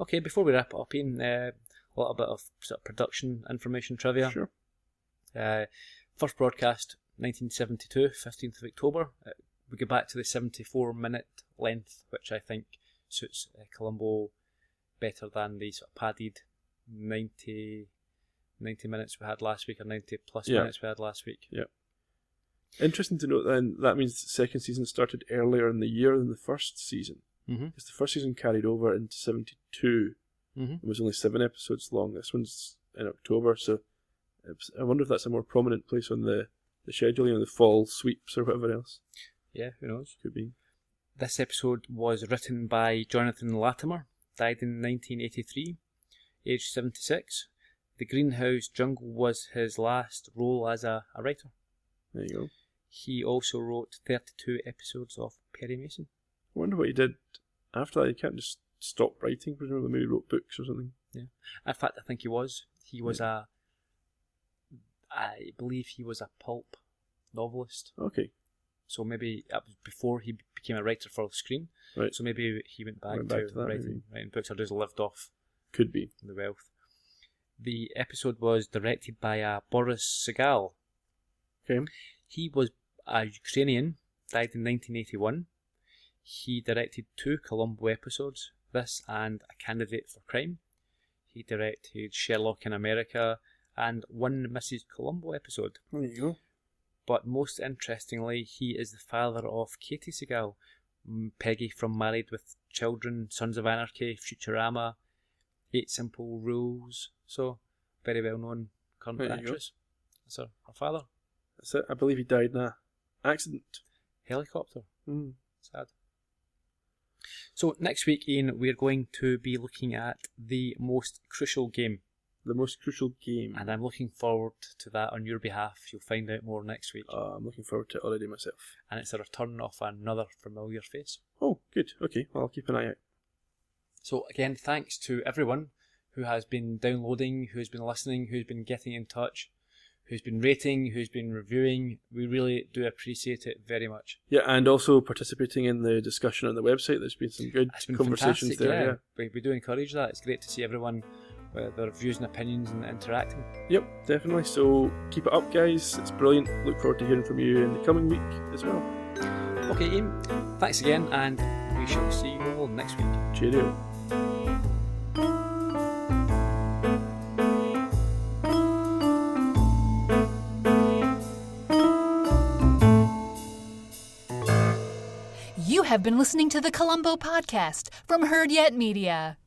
Okay, before we wrap it up, Ian, a little bit of sort of production information trivia. Sure. First broadcast, 1972, 15th of October. We go back to the 74-minute length, which I think suits Columbo better than the sort of padded 90 minutes we had last week, or 90-plus minutes we had last week. Yeah. Interesting to note then, that means the second season started earlier in the year than the first season. Because the first season carried over into 72. It was only 7 episodes long. This one's in October, so I wonder if that's a more prominent place on the scheduling, the fall sweeps or whatever else. Yeah, who knows? Could be. This episode was written by Jonathan Latimer, died in 1983, aged 76. The Greenhouse Jungle was his last role as a writer. There you go. He also wrote 32 episodes of Perry Mason. I wonder what he did after that. He can't just stop writing, presumably maybe he wrote books or something. Yeah. In fact, I think he was. He was I believe he was a pulp novelist. Okay. So maybe that was before he became a writer for the screen. Right. So maybe he went back to that, writing books, or just lived off. Could be. The wealth. The episode was directed by Boris Segal. Okay. He was a Ukrainian, died in 1981. He directed 2 Columbo episodes, this and A Candidate for Crime. He directed Sherlock in America and 1 Mrs. Columbo episode. There you go. But most interestingly, he is the father of Katie Segal, Peggy from Married with Children, Sons of Anarchy, Futurama, 8 Simple Rules. So, very well known current actress. That's her father. That's it. I believe he died in an accident. Helicopter. Sad. So next week, Ian, we're going to be looking at The Most Crucial Game. The Most Crucial Game. And I'm looking forward to that on your behalf. You'll find out more next week. I'm looking forward to it already myself. And it's a return of another familiar face. Oh, good. Okay, well, I'll keep an eye out. So again, thanks to everyone who has been downloading, who's been listening, who's been getting in touch, who's been rating, who's been reviewing. We really do appreciate it very much. Yeah, and also participating in the discussion on the website. There's been some good conversations there. Yeah. We do encourage that. It's great to see everyone, their views and opinions, and interacting. Yep, definitely. So keep it up, guys. It's brilliant. Look forward to hearing from you in the coming week as well. Okay, Ian, thanks again, and we shall see you all next week. Cheerio. You have been listening to the Columbo Podcast from Heard Yet Media.